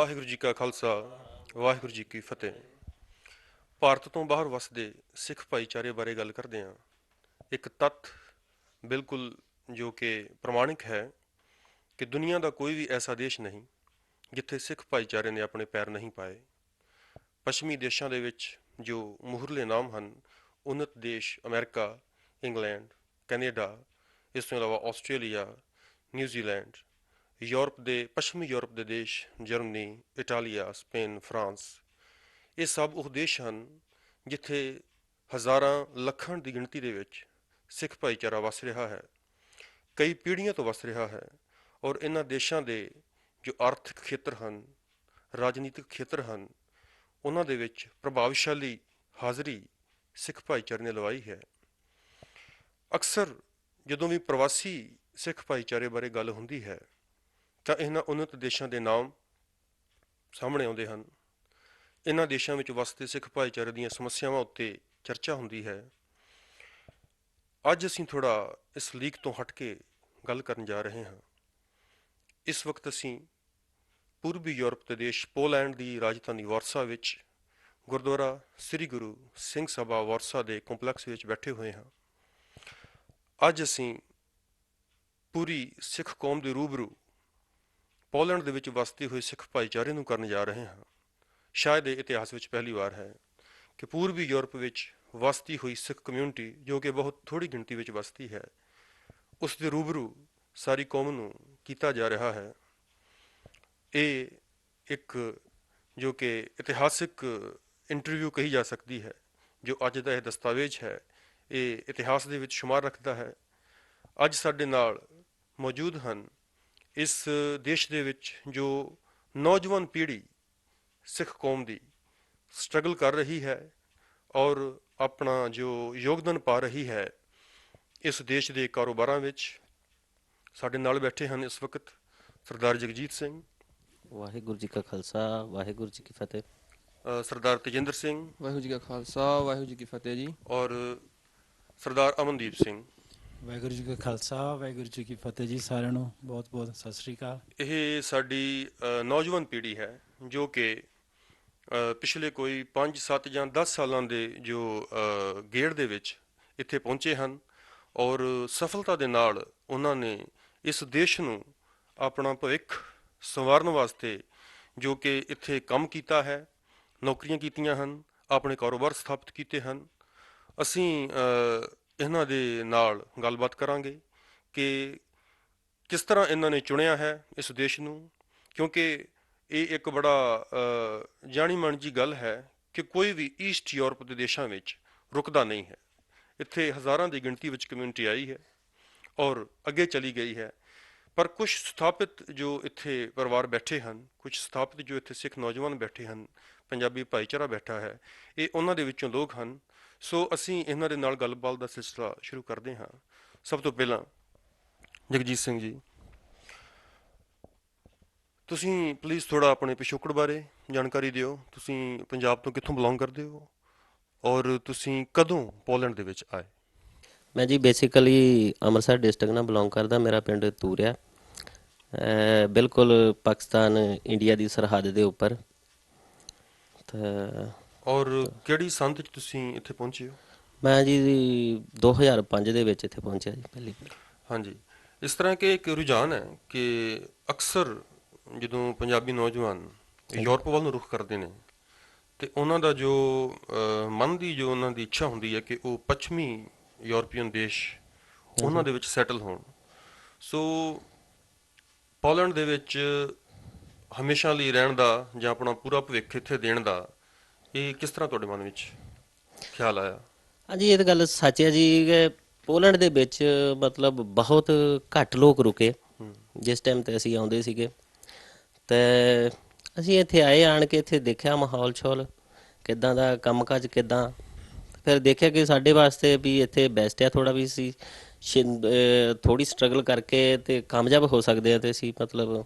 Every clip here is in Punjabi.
ਵਾਹਿਗੁਰੂ ਜੀ ਕਾ ਖਾਲਸਾ ਵਾਹਿਗੁਰੂ ਜੀ ਕੀ ਫਤਿਹ। ਭਾਰਤ ਤੋਂ ਬਾਹਰ ਵਸਦੇ ਸਿੱਖ ਭਾਈਚਾਰੇ ਬਾਰੇ ਗੱਲ ਕਰਦੇ ਹਾਂ। ਇੱਕ ਤੱਥ ਬਿਲਕੁਲ ਜੋ ਕਿ ਪ੍ਰਮਾਣਿਕ ਹੈ ਕਿ ਦੁਨੀਆ ਦਾ ਕੋਈ ਵੀ ਐਸਾ ਦੇਸ਼ ਨਹੀਂ ਜਿੱਥੇ ਸਿੱਖ ਭਾਈਚਾਰੇ ਨੇ ਆਪਣੇ ਪੈਰ ਨਹੀਂ ਪਾਏ। ਪੱਛਮੀ ਦੇਸ਼ਾਂ ਦੇ ਵਿੱਚ ਜੋ ਮੂਹਰਲੇ ਨਾਮ ਹਨ, ਉੱਨਤ ਦੇਸ਼ ਅਮਰੀਕਾ, ਇੰਗਲੈਂਡ, ਕੈਨੇਡਾ, ਇਸ ਤੋਂ ਇਲਾਵਾ ਆਸਟ੍ਰੇਲੀਆ, ਨਿਊਜ਼ੀਲੈਂਡ, ਯੂਰਪ ਦੇ ਪੱਛਮੀ ਯੂਰਪ ਦੇ ਦੇਸ਼ ਜਰਮਨੀ, ਇਟਾਲੀਆ, ਸਪੇਨ, ਫਰਾਂਸ, ਇਹ ਸਭ ਉਹ ਦੇਸ਼ ਹਨ ਜਿੱਥੇ ਹਜ਼ਾਰਾਂ ਲੱਖਾਂ ਦੀ ਗਿਣਤੀ ਦੇ ਵਿੱਚ ਸਿੱਖ ਭਾਈਚਾਰਾ ਵਸ ਰਿਹਾ ਹੈ, ਕਈ ਪੀੜ੍ਹੀਆਂ ਤੋਂ ਵਸ ਰਿਹਾ ਹੈ। ਔਰ ਇਹਨਾਂ ਦੇਸ਼ਾਂ ਦੇ ਜੋ ਆਰਥਿਕ ਖੇਤਰ ਹਨ, ਰਾਜਨੀਤਿਕ ਖੇਤਰ ਹਨ, ਉਹਨਾਂ ਦੇ ਵਿੱਚ ਪ੍ਰਭਾਵਸ਼ਾਲੀ ਹਾਜ਼ਰੀ ਸਿੱਖ ਭਾਈਚਾਰੇ ਨੇ ਲਵਾਈ ਹੈ। ਅਕਸਰ ਜਦੋਂ ਵੀ ਪ੍ਰਵਾਸੀ ਸਿੱਖ ਭਾਈਚਾਰੇ ਬਾਰੇ ਗੱਲ ਹੁੰਦੀ ਹੈ ਤਾਂ ਇਹਨਾਂ ਉੱਨਤ ਦੇਸ਼ਾਂ ਦੇ ਨਾਮ ਸਾਹਮਣੇ ਆਉਂਦੇ ਹਨ। ਇਹਨਾਂ ਦੇਸ਼ਾਂ ਵਿੱਚ ਵਸਦੇ ਸਿੱਖ ਭਾਈਚਾਰੇ ਦੀਆਂ ਸਮੱਸਿਆਵਾਂ ਉੱਤੇ ਚਰਚਾ ਹੁੰਦੀ ਹੈ। ਅੱਜ ਅਸੀਂ ਥੋੜ੍ਹਾ ਇਸ ਲੀਕ ਤੋਂ ਹਟ ਕੇ ਗੱਲ ਕਰਨ ਜਾ ਰਹੇ ਹਾਂ। ਇਸ ਵਕਤ ਅਸੀਂ ਪੂਰਬੀ ਯੂਰਪ ਦੇ ਦੇਸ਼ ਪੋਲੈਂਡ ਦੀ ਰਾਜਧਾਨੀ ਵਾਰਸਾ ਵਿੱਚ ਗੁਰਦੁਆਰਾ ਸ੍ਰੀ ਗੁਰੂ ਸਿੰਘ ਸਭਾ ਵਾਰਸਾ ਦੇ ਕੰਪਲੈਕਸ ਵਿੱਚ ਬੈਠੇ ਹੋਏ ਹਾਂ। ਅੱਜ ਅਸੀਂ ਪੂਰੀ ਸਿੱਖ ਕੌਮ ਦੇ ਰੂਬਰੂ ਪੋਲੈਂਡ ਦੇ ਵਿੱਚ ਵਸਦੇ ਹੋਏ ਸਿੱਖ ਭਾਈਚਾਰੇ ਨੂੰ ਕਰਨ ਜਾ ਰਹੇ ਹਾਂ। ਸ਼ਾਇਦ ਇਹ ਇਤਿਹਾਸ ਵਿੱਚ ਪਹਿਲੀ ਵਾਰ ਹੈ ਕਿ ਪੂਰਬੀ ਯੂਰਪ ਵਿੱਚ ਵਸਦੀ ਹੋਈ ਸਿੱਖ ਕਮਿਊਨਿਟੀ, ਜੋ ਕਿ ਬਹੁਤ ਥੋੜ੍ਹੀ ਗਿਣਤੀ ਵਿੱਚ ਵਸਦੀ ਹੈ, ਉਸ ਦੇ ਰੂਬਰੂ ਸਾਰੀ ਕੌਮ ਨੂੰ ਕੀਤਾ ਜਾ ਰਿਹਾ ਹੈ। ਇਹ ਇੱਕ ਜੋ ਕਿ ਇਤਿਹਾਸਿਕ ਇੰਟਰਵਿਊ ਕਹੀ ਜਾ ਸਕਦੀ ਹੈ। ਜੋ ਅੱਜ ਦਾ ਇਹ ਦਸਤਾਵੇਜ਼ ਹੈ, ਇਹ ਇਤਿਹਾਸ ਦੇ ਵਿੱਚ ਸ਼ੁਮਾਰ ਰੱਖਦਾ ਹੈ। ਅੱਜ ਸਾਡੇ ਨਾਲ ਮੌਜੂਦ ਹਨ ਇਸ ਦੇਸ਼ ਦੇ ਵਿੱਚ ਜੋ ਨੌਜਵਾਨ ਪੀੜ੍ਹੀ ਸਿੱਖ ਕੌਮ ਦੀ ਸਟਰਗਲ ਕਰ ਰਹੀ ਹੈ ਔਰ ਆਪਣਾ ਜੋ ਯੋਗਦਾਨ ਪਾ ਰਹੀ ਹੈ ਇਸ ਦੇਸ਼ ਦੇ ਕਾਰੋਬਾਰਾਂ ਵਿੱਚ। ਸਾਡੇ ਨਾਲ ਬੈਠੇ ਹਨ ਇਸ ਵਕਤ ਸਰਦਾਰ ਜਗਜੀਤ ਸਿੰਘ, ਵਾਹਿਗੁਰੂ ਜੀ ਕਾ ਖਾਲਸਾ ਵਾਹਿਗੁਰੂ ਜੀ ਕੀ ਫਤਿਹ। ਸਰਦਾਰ ਤੇਜਿੰਦਰ ਸਿੰਘ, ਵਾਹਿਗੁਰੂ ਜੀ ਕਾ ਖਾਲਸਾ ਵਾਹਿਗੁਰੂ ਜੀ ਕੀ ਫਤਿਹ ਜੀ। ਔਰ ਸਰਦਾਰ ਅਮਨਦੀਪ ਸਿੰਘ। ਵਾਹਿਗੁਰੂ ਜੀ ਕਾ ਖਾਲਸਾ ਵਾਹਿਗੁਰੂ ਜੀ ਕੀ ਫਤਿਹ ਜੀ। ਸਾਰਿਆਂ ਨੂੰ ਬਹੁਤ ਬਹੁਤ ਸਤਿ ਸ੍ਰੀ ਅਕਾਲ। ਇਹ ਸਾਡੀ ਨੌਜਵਾਨ ਪੀੜ੍ਹੀ ਹੈ ਜੋ ਕਿ ਪਿਛਲੇ ਕੋਈ 5, 7 ਜਾਂ 10 ਸਾਲਾਂ ਦੇ ਜੋ ਗੇੜ ਦੇ ਵਿੱਚ ਇੱਥੇ ਪਹੁੰਚੇ ਹਨ ਔਰ ਸਫਲਤਾ ਦੇ ਨਾਲ ਉਹਨਾਂ ਨੇ ਇਸ ਦੇਸ਼ ਨੂੰ ਆਪਣਾ ਭਵਿੱਖ ਸੰਵਾਰਨ ਵਾਸਤੇ ਜੋ ਕਿ ਇੱਥੇ ਕੰਮ ਕੀਤਾ ਹੈ, ਨੌਕਰੀਆਂ ਕੀਤੀਆਂ ਹਨ, ਆਪਣੇ ਕਾਰੋਬਾਰ ਸਥਾਪਿਤ ਕੀਤੇ ਹਨ। ਅਸੀਂ ਇਹਨਾਂ ਦੇ ਨਾਲ ਗੱਲਬਾਤ ਕਰਾਂਗੇ ਕਿ ਕਿਸ ਤਰ੍ਹਾਂ ਇਹਨਾਂ ਨੇ ਚੁਣਿਆ ਹੈ ਇਸ ਦੇਸ਼ ਨੂੰ, ਕਿਉਂਕਿ ਇਹ ਇੱਕ ਬੜਾ ਜਾਣੀ ਮਾਣੀ ਜੀ ਗੱਲ ਹੈ ਕਿ ਕੋਈ ਵੀ ਈਸਟ ਯੂਰਪ ਦੇ ਦੇਸ਼ਾਂ ਵਿੱਚ ਰੁਕਦਾ ਨਹੀਂ ਹੈ। ਇੱਥੇ ਹਜ਼ਾਰਾਂ ਦੀ ਗਿਣਤੀ ਵਿੱਚ ਕਮਿਊਨਿਟੀ ਆਈ ਹੈ ਔਰ ਅੱਗੇ ਚਲੀ ਗਈ ਹੈ। ਪਰ ਕੁਝ ਸਥਾਪਿਤ ਜੋ ਇੱਥੇ ਪਰਿਵਾਰ ਬੈਠੇ ਹਨ, ਕੁਝ ਸਥਾਪਿਤ ਜੋ ਇੱਥੇ ਸਿੱਖ ਨੌਜਵਾਨ ਬੈਠੇ ਹਨ, ਪੰਜਾਬੀ ਭਾਈਚਾਰਾ ਬੈਠਾ ਹੈ, ਇਹ ਉਹਨਾਂ ਦੇ ਵਿੱਚੋਂ ਲੋਕ ਹਨ। ਸੋ ਅਸੀਂ ਇਹਨਾਂ ਦੇ ਨਾਲ ਗੱਲਬਾਤ ਦਾ ਸਿਲਸਿਲਾ ਸ਼ੁਰੂ ਕਰਦੇ ਹਾਂ। ਸਭ ਤੋਂ ਪਹਿਲਾਂ ਜਗਜੀਤ ਸਿੰਘ ਜੀ, ਤੁਸੀਂ ਪਲੀਜ਼ ਥੋੜ੍ਹਾ ਆਪਣੇ ਪਿਛੋਕੜ ਬਾਰੇ ਜਾਣਕਾਰੀ ਦਿਓ। ਤੁਸੀਂ ਪੰਜਾਬ ਤੋਂ ਕਿੱਥੋਂ ਬਿਲੋਂਗ ਕਰਦੇ ਹੋ ਔਰ ਤੁਸੀਂ ਕਦੋਂ ਪੋਲੈਂਡ ਦੇ ਵਿੱਚ ਆਏ? ਮੈਂ ਜੀ ਬੇਸਿਕਲੀ ਅੰਮ੍ਰਿਤਸਰ ਡਿਸਟ੍ਰਿਕਟ ਨਾਲ ਬਿਲੋਂਗ ਕਰਦਾ। ਮੇਰਾ ਪਿੰਡ ਤੂਰਿਆ, ਬਿਲਕੁਲ ਪਾਕਿਸਤਾਨ ਇੰਡੀਆ ਦੀ ਸਰਹੱਦ ਦੇ ਉੱਪਰ। ਤਾਂ ਔਰ ਕਿਹੜੀ ਸੰਨ 'ਚ ਤੁਸੀਂ ਇੱਥੇ ਪਹੁੰਚੇ ਹੋ? ਮੈਂ ਜੀ 2005 ਦੇ ਵਿੱਚ ਇੱਥੇ ਪਹੁੰਚਿਆ ਜੀ ਪਹਿਲੀ ਵਾਰ। ਹਾਂਜੀ, ਇਸ ਤਰ੍ਹਾਂ ਕਿ ਇੱਕ ਰੁਝਾਨ ਹੈ ਕਿ ਅਕਸਰ ਜਦੋਂ ਪੰਜਾਬੀ ਨੌਜਵਾਨ ਯੂਰਪ ਵੱਲ ਨੂੰ ਰੁਖ ਕਰਦੇ ਨੇ ਅਤੇ ਉਹਨਾਂ ਦਾ ਜੋ ਮਨ ਦੀ ਜੋ ਉਹਨਾਂ ਦੀ ਇੱਛਾ ਹੁੰਦੀ ਹੈ ਕਿ ਉਹ ਪੱਛਮੀ ਯੂਰਪੀਅਨ ਦੇਸ਼ ਉਹਨਾਂ ਦੇ ਵਿੱਚ ਸੈਟਲ ਹੋਣ। ਸੋ ਪੋਲੈਂਡ ਦੇ ਵਿੱਚ ਹਮੇਸ਼ਾ ਲਈ ਰਹਿਣ ਦਾ ਜਾਂ ਆਪਣਾ ਪੂਰਾ ਭਵਿੱਖ ਇੱਥੇ ਦੇਣ ਦਾ ਇਹ ਕਿਸ ਤਰ੍ਹਾਂ ਤੁਹਾਡੇ ਮਨ ਵਿੱਚ ਖਿਆਲ ਆਇਆ? ਹਾਂਜੀ, ਇਹ ਤਾਂ ਗੱਲ ਸੱਚ ਹੈ ਜੀ ਕਿ ਪੋਲੈਂਡ ਦੇ ਵਿੱਚ ਮਤਲਬ ਬਹੁਤ ਘੱਟ ਲੋਕ ਰੁਕੇ ਜਿਸ ਟਾਈਮ 'ਤੇ ਅਸੀਂ ਆਉਂਦੇ ਸੀਗੇ। ਅਤੇ ਅਸੀਂ ਇੱਥੇ ਆਏ, ਆਣ ਕੇ ਇੱਥੇ ਦੇਖਿਆ ਮਾਹੌਲ ਛੋਲ ਕਿੱਦਾਂ ਦਾ, ਕੰਮ ਕਾਜ ਕਿੱਦਾਂ। ਫਿਰ ਦੇਖਿਆ ਕਿ ਸਾਡੇ ਵਾਸਤੇ ਵੀ ਇੱਥੇ ਬੈਸਟ ਆ। ਥੋੜ੍ਹਾ ਵੀ ਅਸੀਂ ਥੋੜ੍ਹੀ ਸਟਰਗਲ ਕਰਕੇ ਅਤੇ ਕਾਮਯਾਬ ਹੋ ਸਕਦੇ ਹਾਂ, ਅਤੇ ਅਸੀਂ ਮਤਲਬ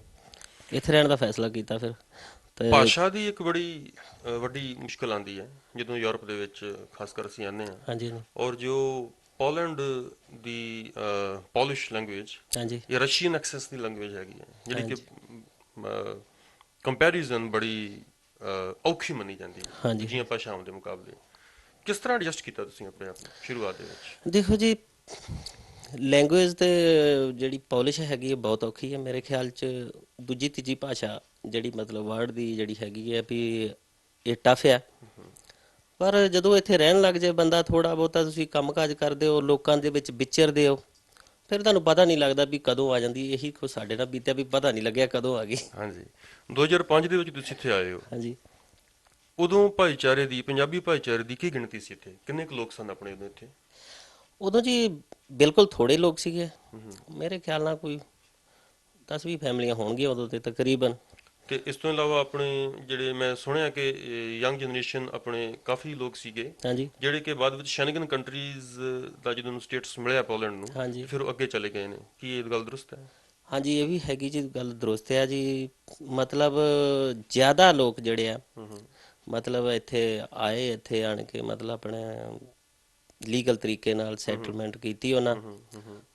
ਇੱਥੇ ਰਹਿਣ ਦਾ ਫੈਸਲਾ ਕੀਤਾ ਫਿਰ। ਅਤੇ ਭਾਸ਼ਾ ਦੀ ਇੱਕ ਬੜੀ ਵੱਡੀ ਮੁਸ਼ਕਿਲ ਆਉਂਦੀ ਹੈ ਜਦੋਂ ਯੂਰਪ ਦੇ ਵਿੱਚ ਖਾਸ ਕਰ ਅਸੀਂ ਆਉਂਦੇ ਹਾਂ। ਹਾਂਜੀ ਔਰ ਜੋ ਪੋਲੈਂਡ ਦੀ ਪੋਲਿਸ਼ ਲੈਂਗੁਏਜ, ਹਾਂਜੀ ਇਹ ਰਸ਼ੀਅਨ ਐਕਸੈਸ ਦੀ ਲੈਂਗੁਏਜ ਹੈਗੀ ਹੈ, ਜਿਹੜੀ ਕਿ ਕੰਪੈਰੀਜ਼ਨ ਬੜੀ ਔਖੀ ਮੰਨੀ ਜਾਂਦੀ ਹੈ ਹਾਂਜੀ। ਦੂਜੀਆਂ ਭਾਸ਼ਾਵਾਂ ਦੇ ਮੁਕਾਬਲੇ। ਕਿਸ ਤਰ੍ਹਾਂ ਐਡਜਸਟ ਕੀਤਾ ਤੁਸੀਂ ਆਪਣੇ ਆਪ ਨੂੰ ਸ਼ੁਰੂਆਤ ਦੇ ਵਿੱਚ? ਦੇਖੋ ਜੀ, ਲੈਂਗੁਏਜ ਤੇ ਜਿਹੜੀ ਪੋਲਿਸ਼ ਹੈਗੀ ਹੈ ਬਹੁਤ ਔਖੀ ਹੈ ਮੇਰੇ ਖਿਆਲ 'ਚ। ਦੂਜੀ ਤੀਜੀ ਭਾਸ਼ਾ ਜਿਹੜੀ ਮਤਲਬ ਵਰਡ ਦੀ ਜਿਹੜੀ ਹੈਗੀ ਹੈ ਵੀ ਇਹ ਟਫ ਆ। ਪਰ ਜਦੋਂ ਇੱਥੇ ਰਹਿਣ ਲੱਗ ਜਾਏ ਬੰਦਾ, ਥੋੜ੍ਹਾ ਬਹੁਤਾ ਤੁਸੀਂ ਕੰਮਕਾਜ ਕਰਦੇ ਹੋ, ਲੋਕਾਂ ਦੇ ਵਿੱਚ ਵਿਚਰਦੇ ਹੋ, ਫਿਰ ਤੁਹਾਨੂੰ ਪਤਾ ਨਹੀਂ ਲੱਗਦਾ ਵੀ ਕਦੋਂ ਆ ਜਾਂਦੀ। ਇਹੀ ਕੁਛ ਸਾਡੇ ਨਾਲ ਬੀਤਿਆ ਵੀ ਪਤਾ ਨਹੀਂ ਲੱਗਿਆ ਕਦੋਂ ਆ ਗਈ। ਹਾਂਜੀ, 2005 ਦੇ ਵਿੱਚ ਤੁਸੀਂ ਇੱਥੇ ਆਏ ਹੋ। ਹਾਂਜੀ। ਉਦੋਂ ਭਾਈਚਾਰੇ ਦੀ, ਪੰਜਾਬੀ ਭਾਈਚਾਰੇ ਦੀ ਕੀ ਗਿਣਤੀ ਸੀ ਇੱਥੇ? ਕਿੰਨੇ ਕੁ ਲੋਕ ਸਨ ਆਪਣੇ ਉਦੋਂ ਇੱਥੇ? ਉਦੋਂ ਜੀ ਬਿਲਕੁਲ ਥੋੜ੍ਹੇ ਲੋਕ ਸੀਗੇ। ਮੇਰੇ ਖਿਆਲ ਨਾਲ ਕੋਈ 10-20 ਫੈਮਲੀਆਂ ਹੋਣਗੀਆਂ ਉਦੋਂ ਤੇ ਤਕਰੀਬਨ। ਤੇ ਇਸ ਤੋਂ ਇਲਾਵਾ ਆਪਣੇ ਜਿਹੜੇ ਮੈਂ ਸੁਣਿਆ ਕਿ ਯੰਗ ਜਨਰੇਸ਼ਨ ਆਪਣੇ ਕਾਫੀ ਲੋਕ ਸੀਗੇ ਹਾਂਜੀ। ਜਿਹੜੇ ਕਿ ਬਾਅਦ ਵਿੱਚ ਸ਼ੈਂਗਨ ਕੰਟਰੀਜ਼ ਦਾ ਜਦੋਂ ਸਟੇਟਸ ਮਿਲਿਆ ਪੋਲੈਂਡ ਨੂੰ, ਹਾਂਜੀ। ਫਿਰ ਉਹ ਅੱਗੇ ਚਲੇ ਗਏ ਨੇ। ਕੀ ਇਹ ਗੱਲ ਦਰੁਸਤ ਹੈ? ਹਾਂਜੀ, ਇਹ ਵੀ ਹੈਗੀ ਜੀ, ਗੱਲ ਦਰੁਸਤ ਆ ਜੀ। ਮਤਲਬ ਜ਼ਿਆਦਾ ਲੋਕ ਜਿਹੜੇ ਆ ਮਤਲਬ ਇੱਥੇ ਆਏ, ਇੱਥੇ ਆਣ ਕੇ ਮਤਲਬ ਆਪਣੇ ਲੀਗਲ ਤਰੀਕੇ ਨਾਲ ਸੈਟਲਮੈਂਟ ਕੀਤੀ ਉਹਨਾਂ,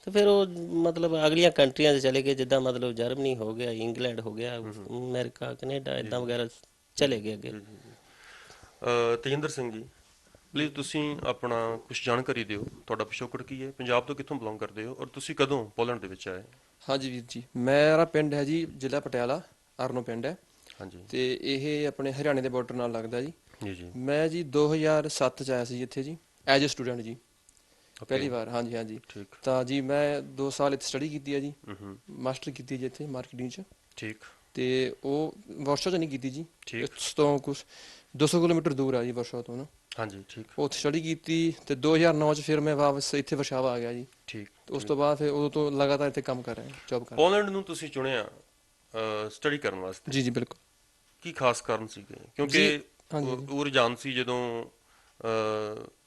ਤੇ ਫਿਰ ਉਹ ਮਤਲਬ ਅਗਲੀਆਂ ਕੰਟਰੀਆਂ 'ਚ ਚਲੇ ਗਏ, ਜਿੱਦਾਂ ਮਤਲਬ ਜਰਮਨੀ ਹੋ ਗਿਆ, ਇੰਗਲੈਂਡ ਹੋ ਗਿਆ, ਅਮਰੀਕਾ, ਕੈਨੇਡਾ, ਇੱਦਾਂ ਵਗੈਰਾ ਚਲੇ ਗਏ ਅੱਗੇ। ਤੇਜਿੰਦਰ ਸਿੰਘ ਜੀ, ਪਲੀਜ਼ ਤੁਸੀਂ ਆਪਣਾ ਕੁਝ ਜਾਣਕਾਰੀ ਦਿਓ। ਤੁਹਾਡਾ ਪਿਛੋਕੜ ਕੀ ਹੈ? ਪੰਜਾਬ ਤੋਂ ਕਿੱਥੋਂ ਬਿਲੋਂਗ ਕਰਦੇ ਹੋ ਔਰ ਤੁਸੀਂ ਕਦੋਂ ਪੋਲੈਂਡ ਦੇ ਵਿੱਚ ਆਏ? ਹਾਂਜੀ ਵੀਰ ਜੀ, ਮੇਰਾ ਪਿੰਡ ਹੈ ਜੀ ਜ਼ਿਲ੍ਹਾ ਪਟਿਆਲਾ, ਅਰਨੋ ਪਿੰਡ ਹੈ, ਹਾਂਜੀ ਤੇ ਇਹ ਆਪਣੇ ਹਰਿਆਣੇ ਦੇ ਬਾਰਡਰ ਨਾਲ ਲੱਗਦਾ ਜੀ। ਜੀ ਜੀ। ਮੈਂ ਜੀ 2007 ਚ ਆਇਆ ਸੀ ਇੱਥੇ ਜੀ, ਐਜ ਅ ਸਟੂਡੈਂਟ ਜੀ, ਪਹਿਲੀ ਵਾਰ। ਹਾਂਜੀ ਹਾਂਜੀ। ਠੀਕ। ਤਾਂ ਜੀ ਮੈਂ 2 ਸਾਲ ਇੱਥੇ ਸਟੱਡੀ ਕੀਤੀ ਹੈ ਜੀ, ਹੂੰ। ਮਾਸਟਰ ਕੀਤੀ ਜੀ ਇੱਥੇ ਮਾਰਕੀਟਿੰਗ ਚ। ਠੀਕ ਤੇ ਉਹ ਵਾਰਸ਼ਾ ਚ ਨਹੀਂ ਕੀਤੀ ਜੀ, ਠੀਕ। ਇਸ ਤੋਂ ਕੁਛ 200 ਕਿਲੋਮੀਟਰ ਦੂਰ ਆ ਜੀ ਵਾਰਸ਼ਾ ਤੋਂ ਨਾ। ਹਾਂਜੀ ਠੀਕ ਉੱਥੇ ਸਟੱਡੀ ਕੀਤੀ ਤੇ 2009 ਚ ਫਿਰ ਮੈਂ ਵਾਪਸ ਇੱਥੇ ਵਰਸ਼ਾਵਾ ਆ ਗਿਆ ਜੀ। ਠੀਕ। ਤੇ ਉਸ ਤੋਂ ਬਾਅਦ ਫਿਰ ਉਦੋਂ ਤੋਂ ਲਗਾਤਾਰ ਇੱਥੇ ਕੰਮ ਕਰ ਰਿਹਾ, ਜੌਬ ਕਰ ਰਿਹਾ। ਪੋਲੈਂਡ ਨੂੰ ਤੁਸੀਂ ਚੁਣਿਆ ਸਟੱਡੀ ਕਰਨ ਵਾਸਤੇ, ਜੀ ਜੀ ਬਿਲਕੁਲ। ਕੀ ਖਾਸ ਕਾਰਨ ਸੀਗੇ? ਜੀ, ਕਿਉਂਕਿ ਹਾਂਜੀ। ਉਹ ਰੁਝਾਨ ਸੀ ਜਦੋਂ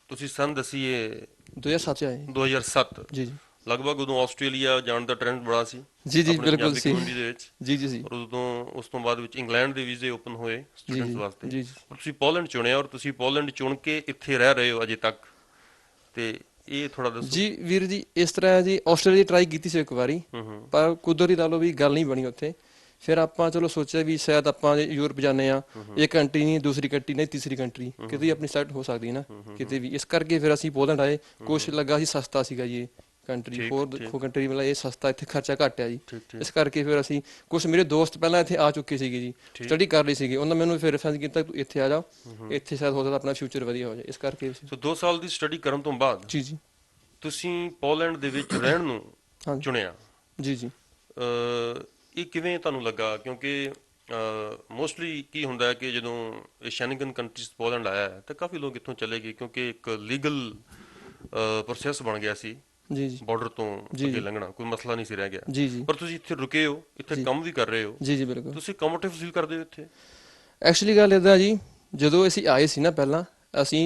ਤੁਸੀਂ ਸਨ ਦਸੀਏ 2007 ਚ ਆਏ। 2007, ਜੀ ਜੀ ਲਗਭਗ ਉਦੋਂ ਆਸਟ੍ਰੇਲੀਆ ਜਾਣ ਦਾ ਟ੍ਰੈਂਡ ਬੜਾ ਸੀ ਜੀ ਜੀ ਆਪਣੇ ਬਿਲਕੁਲ ਪੰਜਾਬੀ ਸੀ। ਕਮਿਊਨਿਟੀ ਦੇ ਵਿੱਚ। ਜੀ ਜੀ ਜੀ ਔਰ ਉਦੋਂ ਉਸ ਤੋਂ ਬਾਅਦ ਵਿੱਚ ਇੰਗਲੈਂਡ ਦੇ ਵੀਜ਼ੇ ਓਪਨ ਹੋਏ ਜੀ ਸਟੂਡੈਂਟਸ ਜੀ ਵਾਸਤੇ। ਜੀ ਜੀ। ਔਰ ਤੁਸੀਂ ਪੋਲੈਂਡ ਚੁਣਿਆ ਔਰ ਤੁਸੀਂ ਪੋਲੈਂਡ ਚੁਣ ਕੇ ਇੱਥੇ ਰਹਿ ਰਹੇ ਹੋ ਅਜੇ ਤੱਕ, ਤੇ ਇਹ ਥੋੜਾ ਦੱਸੋ। ਜੀ ਵੀਰ ਜੀ, ਇਸ ਤਰ੍ਹਾਂ ਹੈ ਜੀ, ਆਸਟ੍ਰੇਲੀਆ ਟਰਾਈ ਕੀਤੀ ਸੀ ਇੱਕ ਵਾਰੀ, ਪਰ ਕੁਦਰਤੀ ਲਾ ਲਓ ਵੀ ਗੱਲ ਨਹੀਂ ਬਣੀ ਉੱਥੇ। ਫਿਰ ਆਪਾਂ ਚਲੋ ਸੋਚਿਆ ਵੀ ਸ਼ਾਇਦ ਆਪਾਂ ਜੇ ਯੂਰਪ ਜਾਂਦੇ ਆ, ਇੱਕ ਕੰਟਰੀ ਨਹੀਂ, ਦੂਸਰੀ ਕੰਟਰੀ ਨਹੀਂ, ਤੀਸਰੀ ਕੰਟਰੀ ਕਿਤੇ ਆਪਣੀ ਸੈੱਟ ਹੋ ਸਕਦੀ ਨਾ ਕਿਤੇ ਵੀ। ਇਸ ਕਰਕੇ ਫਿਰ ਅਸੀਂ ਪੋਲੈਂਡ ਆਏ। ਕੁਛ ਲੱਗਾ ਸੀ ਸਸਤਾ ਸੀਗਾ ਜੀ ਇਹ ਕੰਟਰੀ, ਹੋਰ ਕੰਟਰੀ ਮਤਲਬ ਇਹ ਸਸਤਾ, ਇੱਥੇ ਖਰਚਾ ਘੱਟ ਆ ਜੀ। ਇਸ ਕਰਕੇ ਫਿਰ ਅਸੀਂ, ਕੁਛ ਮੇਰੇ ਦੋਸਤ ਪਹਿਲਾਂ ਇੱਥੇ ਆ ਚੁੱਕੇ ਸੀਗੇ ਜੀ, ਸਟੱਡੀ ਕਰ ਲਈ ਸੀਗੀ, ਉਹਨਾਂ ਮੈਨੂੰ ਫਿਰ ਰੈਫਰੈਂਸ ਕੀਤਾ ਤੂੰ ਇੱਥੇ ਆ ਜਾ, ਇੱਥੇ ਸ਼ਾਇਦ ਹੋ ਸਕਦਾ ਆਪਣਾ ਫਿਊਚਰ ਵਧੀਆ ਹੋ ਜਾਏ। ਇਸ ਕਰਕੇ ਸੋ 2 ਸਾਲ ਦੀ ਸਟੱਡੀ ਕਰਨ ਤੋਂ ਬਾਅਦ ਜੀ ਜੀ ਤੁਸੀਂ ਪੋਲੈਂਡ ਦੇ ਵਿੱਚ ਰਹਿਣ ਨੂੰ ਹਾਂਜੀ ਚੁਣਿਆ। ਜੀ ਜੀ ਇਹ ਕਿਵੇਂ ਤੁਹਾਨੂੰ ਲੱਗਾ? ਕਿਉਂਕਿ ਮੋਸਟਲੀ ਕੀ ਹੁੰਦਾ ਹੈ ਕਿ ਜਦੋਂ ਇਹ ਸ਼ੈਂਗਨ ਕੰਟਰੀਜ਼ ਪੋਲੈਂਡ ਆਇਆ ਹੈ ਤਾਂ ਕਾਫੀ ਲੋਕ ਇੱਥੋਂ ਚਲੇ ਗਏ, ਕਿਉਂਕਿ ਇੱਕ ਲੀਗਲ ਪ੍ਰੋਸੈਸ ਬਣ ਗਿਆ ਸੀ ਜੀ ਜੀ ਬਾਰਡਰ ਤੋਂ ਜੀ ਅੱਗੇ ਜੀ ਲੰਘਣਾ, ਕੋਈ ਮਸਲਾ ਨਹੀਂ ਸੀ ਰਹਿ ਗਿਆ। ਜੀ ਜੀ ਪਰ ਤੁਸੀਂ ਇੱਥੇ ਰੁਕੇ ਹੋ, ਇੱਥੇ ਜੀ ਕੰਮ ਵੀ ਕਰ ਰਹੇ ਹੋ, ਜੀ ਜੀ ਬਿਲਕੁਲ। ਤੁਸੀਂ ਕੰਫਰਟੇਬਲ ਫੀਲ ਕਰਦੇ ਹੋ ਇੱਥੇ? ਐਕਚੁਅਲੀ ਗੱਲ ਇੱਦਾਂ ਜੀ, ਜਦੋਂ ਅਸੀਂ ਆਏ ਸੀ ਨਾ ਪਹਿਲਾਂ,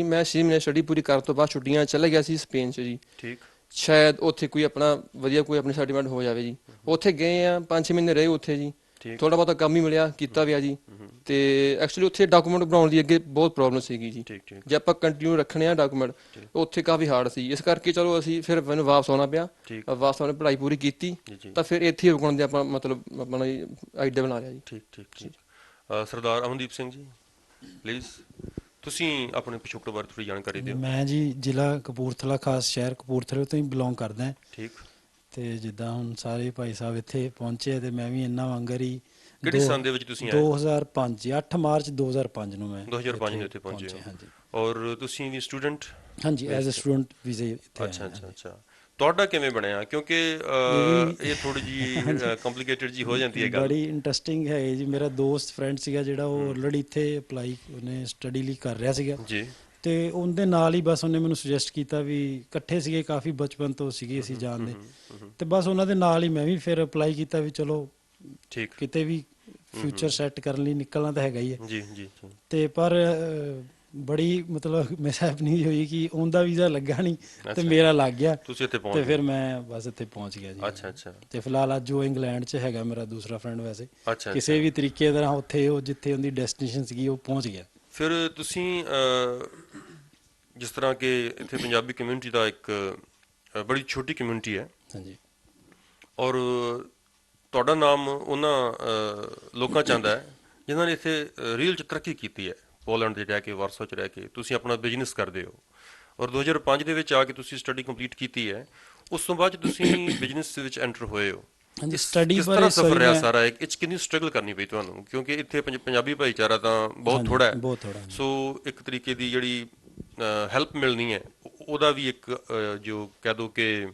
ਮੈਂ 6 ਮਹੀਨੇ ਸਟੱਡੀ ਪੂਰੀ ਕਰਨ ਤੋਂ ਬਾਅਦ ਛੁੱਟੀਆਂ ਚਲੇ ਗਿਆ ਸੀ ਸਪੇਨ 'ਚ ਜੀ। ਠੀਕ। ਸ਼ਾਇਦ ਉੱਥੇ ਕੋਈ ਆਪਣਾ ਵਧੀਆ ਕੋਈ ਆਪਣੀ ਸੈਟਲਮੈਂਟ ਹੋ ਜਾਵੇ ਜੀ। ਉੱਥੇ ਗਏ ਆ, 5-6 ਮਹੀਨੇ ਰਹੇ ਉੱਥੇ ਜੀ, ਠੀਕ। ਥੋੜਾ ਬਹੁਤਾ ਕੰਮ ਹੀ ਮਿਲਿਆ, ਕੀਤਾ ਵੀ ਆ ਜੀ। ਤੇ ਐਕਚੁਅਲੀ ਉੱਥੇ ਡਾਕੂਮੈਂਟ ਬਣਾਉਣ ਦੀ ਅੱਗੇ ਬਹੁਤ ਪ੍ਰੋਬਲਮ ਸੀਗੀ ਜੀ। ਠੀਕ ਠੀਕ ਜੇ ਆਪਾਂ ਕੰਟੀਨਿਊ ਰੱਖਣੇ ਆ ਡਾਕੂਮੈਂਟ, ਉੱਥੇ ਕਾਫੀ ਹਾਰਡ ਸੀ। ਇਸ ਕਰਕੇ ਚਲੋ ਅਸੀਂ ਫਿਰ ਮੈਨੂੰ ਵਾਪਸ ਆਉਣਾ ਪਿਆ। ਠੀਕ। ਵਾਪਸ ਆਉਣੇ, ਪੜ੍ਹਾਈ ਪੂਰੀ ਕੀਤੀ, ਜੀ ਜੀ। ਤਾਂ ਫਿਰ ਇੱਥੇ ਹੀ ਰੁਕਣ ਦੇ ਆਪਾਂ ਮਤਲਬ ਆਪਣਾ ਆਈਡੀਆ ਬਣਾ ਲਿਆ ਜੀ। ਠੀਕ ਠੀਕ ਠੀਕ। ਸਰਦਾਰ ਅਮਨਦੀਪ ਸਿੰਘ ਜੀ, ਪਲੀਜ਼ ਤੁਸੀਂ ਆਪਣੇ ਪਿਛੋਕੜ ਬਾਰੇ ਥੋੜੀ ਜਾਣਕਾਰੀ ਦਿਓ। ਮੈਂ ਜੀ ਜ਼ਿਲ੍ਹਾ ਕਪੂਰਥਲਾ, ਖਾਸ ਸ਼ਹਿਰ ਕਪੂਰਥਲੇ ਤੋਂ ਹੀ ਬਿਲੋਂਗ ਕਰਦਾ ਹਾਂ। ਠੀਕ। ਤੇ ਜਿੱਦਾਂ ਹੁਣ ਸਾਰੇ ਭਾਈ ਸਾਹਿਬ ਇੱਥੇ ਪਹੁੰਚੇ ਤੇ ਮੈਂ ਵੀ ਇਹਨਾਂ ਵਾਂਗਰ ਹੀ ਕਿਹੜੀ ਸੰਨ ਦੇ ਵਿੱਚ ਤੁਸੀਂ ਆਏ? 2005, 8 ਮਾਰਚ 2005 ਨੂੰ ਮੈਂ 2005 ਨੂੰ ਇੱਥੇ ਪਹੁੰਚੇ ਹੋ। ਹਾਂਜੀ ਔਰ ਤੁਸੀਂ ਵੀ ਸਟੂਡੈਂਟ? ਹਾਂਜੀ, ਐਜ਼ ਅ ਸਟੂਡੈਂਟ ਵੀਜ਼ੇ ਇੱਥੇ ਅੱਛਾ ਆਇਆ। ਅੱਛਾ ਅੱਛਾ। ਤੁਹਾਡਾ ਕਿਵੇਂ ਬਣਿਆ? ਕਿਉਂਕਿ ਇਹ ਥੋੜੀ ਜੀ ਕੰਪਲਿਕੇਟਡ ਜੀ ਹੋ ਜਾਂਦੀ ਹੈ ਗੱਲ। ਬੜੀ ਇੰਟਰਸਟਿੰਗ ਹੈ ਜੀ। ਮੇਰਾ ਦੋਸਤ ਫਰੈਂਡ ਸੀਗਾ ਜਿਹੜਾ ਉਹ ਆਲਰੇਡੀ ਇੱਥੇ ਅਪਲਾਈ ਉਹਨੇ ਸਟੱਡੀ ਲਈ ਕਰ ਰਿਹਾ ਸੀਗਾ ਜੀ। ਤੇ ਉਹਦੇ ਨਾਲ ਹੀ ਬਸ ਉਹਨੇ ਮੈਨੂੰ ਸੁਜੈਸਟ ਕੀਤਾ ਵੀ ਇਕੱਠੇ ਸੀਗੇ, ਕਾਫੀ ਬਚਪਨ ਤੋਂ ਸੀਗੇ ਅਸੀਂ ਜਾਣਦੇ, ਤੇ ਬਸ ਉਹਨਾਂ ਦੇ ਨਾਲ ਹੀ ਮੈਂ ਵੀ ਫਿਰ ਅਪਲਾਈ ਕੀਤਾ ਵੀ ਚਲੋ ਠੀਕ। ਕਿਤੇ ਵੀ ਫਿਊਚਰ ਸੈੱਟ ਕਰਨ ਲਈ ਨਿਕਲਣਾ ਤਾਂ ਹੈਗਾ ਹੀ ਹੈ। ਜੀ ਜੀ ਜੀ। ਤੇ ਪਰ ਬੜੀ ਮਤਲਬ ਮਿਸਹੈਪਨਿੰਗ ਹੋਈ ਕਿ ਉਹਦਾ ਵੀਜ਼ਾ ਲੱਗਾ ਨਹੀਂ ਤੇ ਮੇਰਾ ਲੱਗ ਗਿਆ, ਤੁਸੀਂ ਇੱਥੇ ਤੇ ਪਹੁੰਚ ਫਿਰ ਮੈਂ ਬਸ ਇੱਥੇ ਪਹੁੰਚ ਗਿਆ ਜੀ। ਅੱਛਾ ਅੱਛਾ ਤੇ ਫਿਲਹਾਲ ਅੱਜ ਉਹ ਇੰਗਲੈਂਡ 'ਚ ਹੈਗਾ ਮੇਰਾ ਦੂਸਰਾ ਫਰੈਂਡ। ਵੈਸੇ ਅੱਛਾ। ਕਿਸੇ ਵੀ ਤਰੀਕੇ ਨਾਲ ਉੱਥੇ ਉਹ ਜਿੱਥੇ ਉਹਦੀ ਡੈਸਟੀਨੇਸ਼ਨ ਸੀਗੀ ਉਹ ਪਹੁੰਚ ਗਿਆ। ਫਿਰ ਤੁਸੀਂ ਜਿਸ ਤਰ੍ਹਾਂ ਕਿ ਇੱਥੇ ਪੰਜਾਬੀ ਕਮਿਊਨਿਟੀ ਦਾ ਇੱਕ ਬੜੀ ਛੋਟੀ ਕਮਿਊਨਿਟੀ ਹੈ, ਹਾਂਜੀ, ਔਰ ਤੁਹਾਡਾ ਨਾਮ ਉਹਨਾਂ ਲੋਕਾਂ 'ਚ ਆਉਂਦਾ ਹੈ ਜਿਨ੍ਹਾਂ ਨੇ ਇੱਥੇ ਰੀਅਲ 'ਚ ਤਰੱਕੀ ਕੀਤੀ ਹੈ, ਪੋਲੈਂਡ 'ਚ ਰਹਿ ਕੇ, ਵਾਰਸਾ 'ਚ ਰਹਿ ਕੇ ਤੁਸੀਂ ਆਪਣਾ ਬਿਜ਼ਨਸ ਕਰਦੇ ਹੋ, ਔਰ 2005 ਦੇ ਵਿੱਚ ਆ ਕੇ ਤੁਸੀਂ ਸਟੱਡੀ ਕੰਪਲੀਟ ਕੀਤੀ ਹੈ, ਉਸ ਤੋਂ ਬਾਅਦ 'ਚ ਤੁਸੀਂ ਬਿਜ਼ਨਸ ਦੇ ਵਿੱਚ ਐਂਟਰ ਹੋਏ ਹੋ। ਹਾਂਜੀ, ਸਟੱਡੀ ਕਿਸ ਬਾਰੇ ਤਰ੍ਹਾਂ ਸਫ਼ਰ sorry ਰਿਹਾ ਮੈਂ- ਸਾਰਾ, ਇਹ 'ਚ ਕਿੰਨੀ ਸਟਰਗਲ ਕਰਨੀ ਪਈ ਤੁਹਾਨੂੰ, ਕਿਉਂਕਿ ਇੱਥੇ ਪੰਜਾਬੀ ਭਾਈਚਾਰਾ ਤਾਂ ਬਹੁਤ ਥੋੜਾ ਹੈ, ਬਹੁਤ ਥੋੜਾ। ਸੋ ਇੱਕ ਤਰੀਕੇ ਦੀ ਜਿਹੜੀ ਹੈਲਪ ਮਿਲਣੀ ਹੈ ਉਹਦਾ ਵੀ ਇੱਕ ਜੋ ਕਹਿ ਦੋ ਕਿ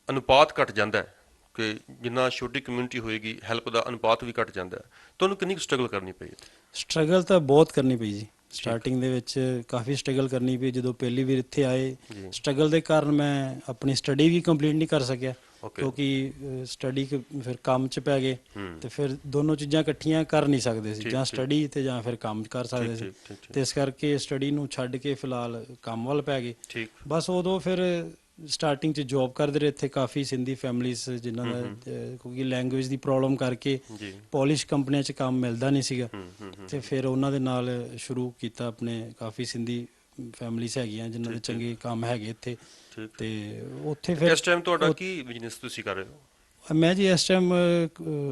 ਅਨੁਪਾਤ ਘਟ ਜਾਂਦਾ ਹੈ, ਕਿ ਜਿੰਨਾ ਛੋਟੀ ਕਮਿਊਨਿਟੀ ਹੋਏਗੀ ਹੈਲਪ ਦਾ ਅਨੁਪਾਤ ਵੀ ਘਟ ਜਾਂਦਾ ਹੈ। ਤੁਹਾਨੂੰ ਕਿੰਨੀ ਸਟਰਗਲ ਕਰਨੀ ਪਈ? ਸਟਰਗਲ ਤਾਂ ਬਹੁਤ ਕਰਨੀ ਪਈ ਜੀ, ਸਟਾਰਟਿੰਗ ਦੇ ਵਿੱਚ ਕਾਫੀ ਸਟਰਗਲ ਕਰਨੀ ਪਈ। ਜਦੋਂ ਪਹਿਲੀ ਵਾਰ ਇੱਥੇ ਆਏ, ਸਟਰਗਲ ਦੇ ਕਾਰਨ ਮੈਂ ਆਪਣੀ ਸਟੱਡੀ ਵੀ ਕੰਪਲੀਟ ਨਹੀਂ ਕਰ ਸਕਿਆ, ਕਿਉਂਕਿ ਸਟੱਡੀ ਫਿਰ ਕੰਮ 'ਚ ਪੈ ਗਏ, ਤੇ ਫਿਰ ਦੋਨੋਂ ਚੀਜ਼ਾਂ ਇਕੱਠੀਆਂ ਕਰ ਨਹੀਂ ਸਕਦੇ ਸੀ, ਜਾਂ ਸਟੱਡੀ ਤੇ ਜਾਂ ਫਿਰ ਕੰਮ ਕਰ ਸਕਦੇ ਸੀ, ਤੇ ਇਸ ਕਰਕੇ ਸਟੱਡੀ ਨੂੰ ਛੱਡ ਕੇ ਫਿਲਹਾਲ ਕੰਮ ਵੱਲ ਪੈ ਗਏ। ਬਸ ਉਦੋਂ ਫਿਰ ਸਟਾਰਟਿੰਗ 'ਚ ਜੌਬ ਕਰਦੇ ਰਹੇ ਇੱਥੇ, ਕਾਫੀ ਸਿੰਧੀ ਫੈਮਿਲੀਜ਼ ਜਿਨ੍ਹਾਂ ਦਾ ਕਿਉਂਕਿ ਲੈਂਗੁਏਜ ਦੀ ਪ੍ਰੋਬਲਮ ਕਰਕੇ ਪੋਲਿਸ਼ ਕੰਪਨੀਆਂ 'ਚ ਕੰਮ ਮਿਲਦਾ ਨਹੀਂ ਸੀਗਾ, ਤੇ ਫਿਰ ਉਹਨਾਂ ਦੇ ਨਾਲ ਸ਼ੁਰੂ ਕੀਤਾ ਆਪਣੇ। ਕਾਫੀ ਸਿੰਧੀ ਫੈਮਿਲੀਜ਼ ਹੈਗੀਆਂ ਜਿਨ੍ਹਾਂ ਦੇ ਚੰਗੇ ਕੰਮ ਹੈਗੇ ਇੱਥੇ, ਤੇ ਉੱਥੇ ਫਿਰ ਇਸ ਟਾਈਮ ਤੁਹਾਡਾ ਕੀ ਬਿਜ਼ਨਸ ਤੁਸੀਂ ਕਰ ਰਹੇ ਹੋ? ਮੈਂ ਜੀ ਇਸ ਟਾਈਮ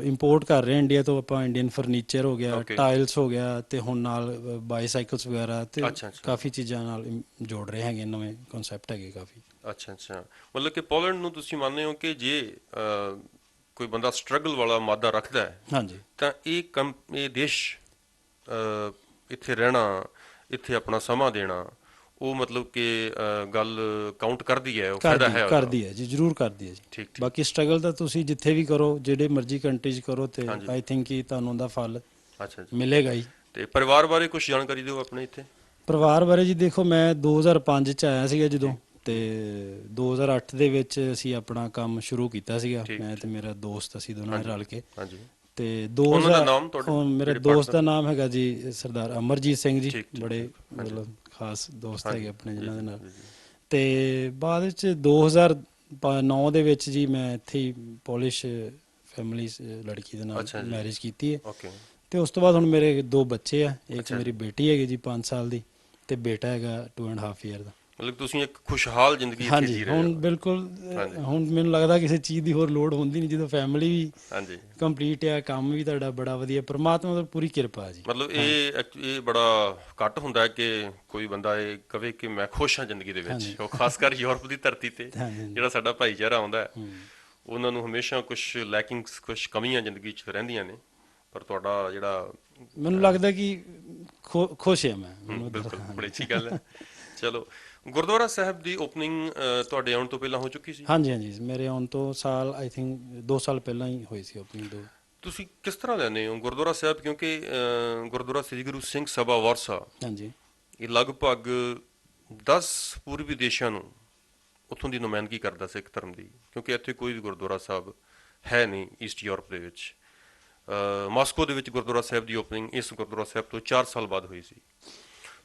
ਇੰਪੋਰਟ ਕਰ ਰਹੇ ਇੰਡੀਆ ਤੋਂ, ਆਪਾਂ ਇੰਡੀਅਨ ਫਰਨੀਚਰ ਹੋ ਗਿਆ, ਟਾਇਲਸ ਹੋ ਗਿਆ, ਤੇ ਹੁਣ ਨਾਲ ਬਾਈਸਾਈਕਲਸ ਵਗੈਰਾ, ਤੇ ਕਾਫੀ ਚੀਜ਼ਾਂ ਨਾਲ ਜੋੜ ਰਹੇ ਹੈਗੇ, ਨਵੇਂ ਕਨਸੈਪਟ ਹੈਗੇ ਕਾਫੀ। ਅੱਛਾ, ਮਤਲਬ ਕਿ ਪੋਲੈਂਡ ਨੂੰ ਤੁਸੀਂ ਮੰਨਦੇ ਹੋ ਕਿ ਜੇ ਕੋਈ ਬੰਦਾ ਸਟਰਗਲ ਵਾਲਾ ਮਾਦਾ ਰੱਖਦਾ ਹੈ, ਹਾਂਜੀ, ਤਾਂ ਇਹ ਦੇਸ਼ ਇੱਥੇ ਰਹਿਣਾ, ਇੱਥੇ ਆਪਣਾ ਸਮਾਂ ਦੇਣਾ, ਉਹ ਮਤਲਬ ਕਿ ਗੱਲ ਕਾਊਂਟ ਕਰਦੀ ਹੈ, ਉਹ ਫਾਇਦਾ ਹੈ, ਕਰਦੀ ਹੈ ਜੀ, ਜ਼ਰੂਰ ਕਰਦੀ ਹੈ ਜੀ। ਬਾਕੀ ਸਟਰਗਲ ਤਾਂ ਤੁਸੀਂ ਜਿੱਥੇ ਵੀ ਕਰੋ, ਜਿਹੜੇ ਮਰਜ਼ੀ ਕੰਟਰੀ 'ਚ ਕਰੋ, ਤੇ ਆਈ ਥਿੰਕ ਕਿ ਤੁਹਾਨੂੰ ਉਹਦਾ ਫਲ ਮਿਲੇਗਾ ਹੀ। ਤੇ ਪਰਿਵਾਰ ਬਾਰੇ ਕੁਝ ਜਾਣਕਾਰੀ ਦਿਓ ਆਪਣੇ ਇੱਥੇ। ਪਰਿਵਾਰ ਬਾਰੇ ਜੀ ਦੇਖੋ, ਮੈਂ 2005 'ਚ ਆਇਆ ਸੀਗਾ ਜਦੋਂ, ਤੇ 2008 ਦੇ ਵਿੱਚ ਅਸੀਂ ਆਪਣਾ ਕੰਮ ਸ਼ੁਰੂ ਕੀਤਾ ਸੀਗਾ, ਮੈਂ ਤੇ ਮੇਰਾ ਦੋਸਤ, ਅਸੀਂ ਦੋਨਾਂ ਨੇ ਰਲ ਕੇ। ਤੇ 2000 ਮੇਰੇ ਦੋਸਤ ਦਾ ਨਾਮ ਹੈਗਾ ਜੀ ਸਰਦਾਰ ਅਮਰਜੀਤ ਸਿੰਘ ਜੀ, ਬੜੇ ਮਤਲਬ ਖਾਸ ਦੋਸਤ ਹੈਗੇ ਆਪਣੇ ਜਿਨ੍ਹਾਂ ਦੇ ਨਾਲ। ਤੇ ਬਾਅਦ ਵਿੱਚ 2009 ਦੇ ਵਿੱਚ ਜੀ ਮੈਂ ਇੱਥੇ ਹੀ ਪੋਲਿਸ਼ ਫੈਮਿਲੀ ਲੜਕੀ ਦੇ ਨਾਲ ਮੈਰਿਜ ਕੀਤੀ ਹੈ, ਤੇ ਉਸ ਤੋਂ ਬਾਅਦ ਹੁਣ ਮੇਰੇ 2 ਬੱਚੇ ਆ, ਇੱਕ ਮੇਰੀ ਬੇਟੀ ਹੈਗੀ ਜੀ 5 ਸਾਲ ਦੀ, ਤੇ ਬੇਟਾ ਹੈਗਾ 2.5 ਈਅਰ ਦਾ। ਮਤਲਬ ਤੁਸੀਂ ਇੱਕ ਖੁਸ਼ਹਾਲ ਜ਼ਿੰਦਗੀ ਇੱਥੇ ਜੀ ਰਹੇ ਹੋ। ਹੁਣ ਬਿਲਕੁਲ, ਹੁਣ ਮੈਨੂੰ ਲੱਗਦਾ ਕਿਸੇ ਚੀਜ਼ ਦੀ ਹੋਰ ਲੋੜ ਹੁੰਦੀ ਨਹੀਂ, ਜਦੋਂ ਫੈਮਿਲੀ ਵੀ ਕੰਪਲੀਟ ਆ, ਕੰਮ ਵੀ ਤੁਹਾਡਾ ਬੜਾ ਵਧੀਆ, ਪਰਮਾਤਮਾ ਦੀ ਪੂਰੀ ਕਿਰਪਾ ਜੀ। ਮਤਲਬ ਇਹ ਬੜਾ ਘੱਟ ਹੁੰਦਾ ਕਿ ਕੋਈ ਬੰਦਾ ਇਹ ਕਵੇ ਕਿ ਮੈਂ ਖੁਸ਼ ਹਾਂ ਜ਼ਿੰਦਗੀ ਦੇ ਵਿੱਚ, ਉਹ ਖਾਸ ਕਰ ਯੂਰਪ ਦੀ ਧਰਤੀ ਤੇ ਜਿਹੜਾ ਸਾਡਾ ਭਾਈਚਾਰਾ ਆਉਂਦਾ, ਉਹਨਾਂ ਨੂੰ ਹਮੇਸ਼ਾ ਕੁਝ ਲੈਕਿੰਗਸ, ਕੁਝ ਕਮੀਆਂ ਜ਼ਿੰਦਗੀ 'ਚ ਰਹਿੰਦੀਆਂ ਨੇ, ਪਰ ਤੁਹਾਡਾ ਜਿਹੜਾ, ਮੈਨੂੰ ਲੱਗਦਾ ਕਿ ਖੁਸ਼ ਹਾਂ ਮੈਂ। ਬਿਲਕੁਲ, ਬੜੀ ਅੱਛੀ ਗੱਲ ਹੈ। ਚਲੋ, ਗੁਰਦੁਆਰਾ ਸਾਹਿਬ ਦੀ ਓਪਨਿੰਗ ਤੁਹਾਡੇ ਆਉਣ ਤੋਂ ਪਹਿਲਾਂ ਹੋ ਚੁੱਕੀ ਸੀ? ਹਾਂਜੀ, ਮੇਰੇ ਆਉਣ ਤੋਂ ਸਾਲ ਆਈ ਥਿੰਕ 2 ਸਾਲ ਪਹਿਲਾਂ ਹੀ ਹੋਈ ਸੀ ਓਪਨਿੰਗ। ਤੁਸੀਂ ਕਿਸ ਤਰ੍ਹਾਂ ਲੈਂਦੇ ਹੋ ਗੁਰਦੁਆਰਾ ਸਾਹਿਬ, ਕਿਉਂਕਿ ਗੁਰਦੁਆਰਾ ਸ੍ਰੀ ਗੁਰੂ ਸਿੰਘ ਸਭਾ ਵਾਰਸਾ, ਇਹ ਲਗਭਗ 10 ਪੂਰਬੀ ਦੇਸ਼ਾਂ ਨੂੰ ਉੱਥੋਂ ਦੀ ਨੁਮਾਇੰਦਗੀ ਕਰਦਾ ਸਿੱਖ ਧਰਮ ਦੀ, ਕਿਉਂਕਿ ਇੱਥੇ ਕੋਈ ਵੀ ਗੁਰਦੁਆਰਾ ਸਾਹਿਬ ਹੈ ਨਹੀਂ ਈਸਟ ਯੂਰਪ ਦੇ ਵਿੱਚ। ਮਾਸਕੋ ਦੇ ਵਿੱਚ ਗੁਰਦੁਆਰਾ ਸਾਹਿਬ ਦੀ ਓਪਨਿੰਗ ਇਸ ਗੁਰਦੁਆਰਾ ਸਾਹਿਬ ਤੋਂ 4 ਸਾਲ ਬਾਅਦ ਹੋਈ ਸੀ।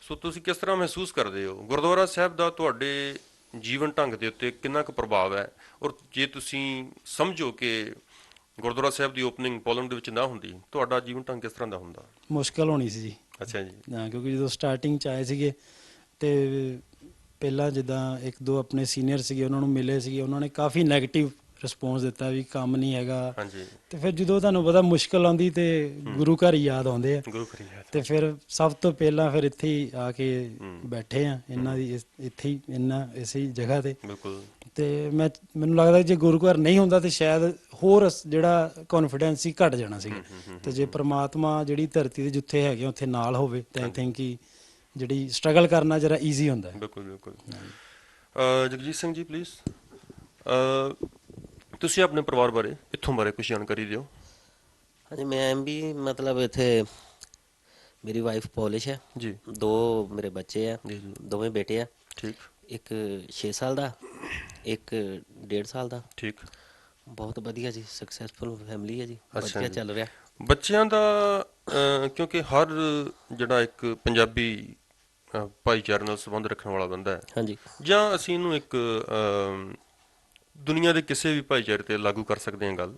ਸੋ ਤੁਸੀਂ ਕਿਸ ਤਰ੍ਹਾਂ ਮਹਿਸੂਸ ਕਰਦੇ ਹੋ ਗੁਰਦੁਆਰਾ ਸਾਹਿਬ ਦਾ ਤੁਹਾਡੇ ਜੀਵਨ ਢੰਗ ਦੇ ਉੱਤੇ ਕਿੰਨਾ ਕੁ ਪ੍ਰਭਾਵ ਹੈ, ਔਰ ਜੇ ਤੁਸੀਂ ਸਮਝੋ ਕਿ ਗੁਰਦੁਆਰਾ ਸਾਹਿਬ ਦੀ ਓਪਨਿੰਗ ਪੋਲੈਂਡ ਦੇ ਵਿੱਚ ਨਾ ਹੁੰਦੀ, ਤੁਹਾਡਾ ਜੀਵਨ ਢੰਗ ਕਿਸ ਤਰ੍ਹਾਂ ਦਾ ਹੁੰਦਾ? ਮੁਸ਼ਕਲ ਹੋਣੀ ਸੀ ਜੀ। ਅੱਛਾ ਜੀ। ਕਿਉਂਕਿ ਜਦੋਂ ਸਟਾਰਟਿੰਗ 'ਚ ਆਏ ਸੀਗੇ, ਤੇ ਪਹਿਲਾਂ ਜਿੱਦਾਂ 1-2 ਆਪਣੇ ਸੀਨੀਅਰ ਸੀਗੇ, ਉਹਨਾਂ ਨੂੰ ਮਿਲੇ ਸੀਗੇ, ਉਹਨਾਂ ਨੇ ਕਾਫੀ ਨੈਗੇਟਿਵ ਰਿਸਪੌਂਸ ਦਿੱਤਾ ਵੀ ਕੰਮ ਨਹੀਂ ਹੈਗਾ, ਤੇ ਫਿਰ ਜਦੋਂ ਤੁਹਾਨੂੰ ਪਤਾ ਮੁਸ਼ਕਲ ਆਉਂਦੀ, ਤੇ ਗੁਰੂ ਘਰ ਹੀ ਯਾਦ ਆਉਂਦੇ ਆ, ਤੇ ਫਿਰ ਸਭ ਤੋਂ ਪਹਿਲਾਂ ਫਿਰ ਇੱਥੇ ਹੀ ਆ ਕੇ ਬੈਠੇ ਆ ਇਹਨਾਂ ਦੀ, ਇੱਥੇ ਹੀ ਇਸੇ ਜਗ੍ਹਾ ਤੇ। ਤੇ ਮੈਨੂੰ ਲੱਗਦਾ ਜੇ ਗੁਰੂ ਘਰ ਨਹੀਂ ਹੁੰਦਾ ਤੇ ਸ਼ਾਇਦ ਹੋਰ ਜਿਹੜਾ ਕੌਨਫੀਡੈਂਸ ਸੀ ਘਟ ਜਾਣਾ ਸੀਗਾ, ਤੇ ਜੇ ਪ੍ਰਮਾਤਮਾ ਜਿਹੜੀ ਧਰਤੀ ਦੇ ਜਿੱਥੇ ਹੈਗੇ ਉੱਥੇ ਨਾਲ ਹੋਵੇ, ਤਾਂ ਆਈ ਥਿੰਕ ਕਿ ਜਿਹੜੀ ਸਟਰਗਲ ਕਰਨਾ ਜਰਾ ਈਜ਼ੀ ਹੁੰਦਾ ਹੈ। ਬਿਲਕੁਲ। ਜਗਜੀਤ ਸਿੰਘ ਜੀ ਪਲੀਜ਼, ਤੁਸੀਂ ਆਪਣੇ ਪਰਿਵਾਰ ਬਾਰੇ, ਇੱਥੋਂ ਬਾਰੇ ਕੁਝ ਜਾਣਕਾਰੀ ਦਿਓ। ਹਾਂਜੀ, ਮੈਂ ਵੀ ਮਤਲਬ ਇੱਥੇ ਮੇਰੀ ਵਾਈਫ ਪੋਲਿਸ਼ ਹੈ ਜੀ, 2 ਮੇਰੇ ਬੱਚੇ ਆ, ਦੋਵੇਂ ਬੇਟੇ ਆ, ਇੱਕ 6 ਸਾਲ ਦਾ, ਇੱਕ 1.5 ਸਾਲ ਦਾ। ਬਹੁਤ ਵਧੀਆ ਜੀ, ਸਕਸੈਸਫੁਲ ਫੈਮਿਲੀ ਹੈ ਜੀ, ਵਧੀਆ ਚੱਲ ਰਿਹਾ। ਬੱਚਿਆਂ ਦਾ ਕਿਉਂਕਿ ਹਰ ਜਿਹੜਾ ਇੱਕ ਪੰਜਾਬੀ ਭਾਈਚਾਰੇ ਨਾਲ ਸੰਬੰਧ ਰੱਖਣ ਵਾਲਾ ਬੰਦਾ ਹੈ, ਜਾਂ ਅਸੀਂ ਇਹਨੂੰ ਇੱਕ ਦੁਨੀਆ ਦੇ ਕਿਸੇ ਵੀ ਭਾਈਚਾਰੇ ਤੇ ਲਾਗੂ ਕਰ ਸਕਦੇ ਹਾਂ ਗੱਲ,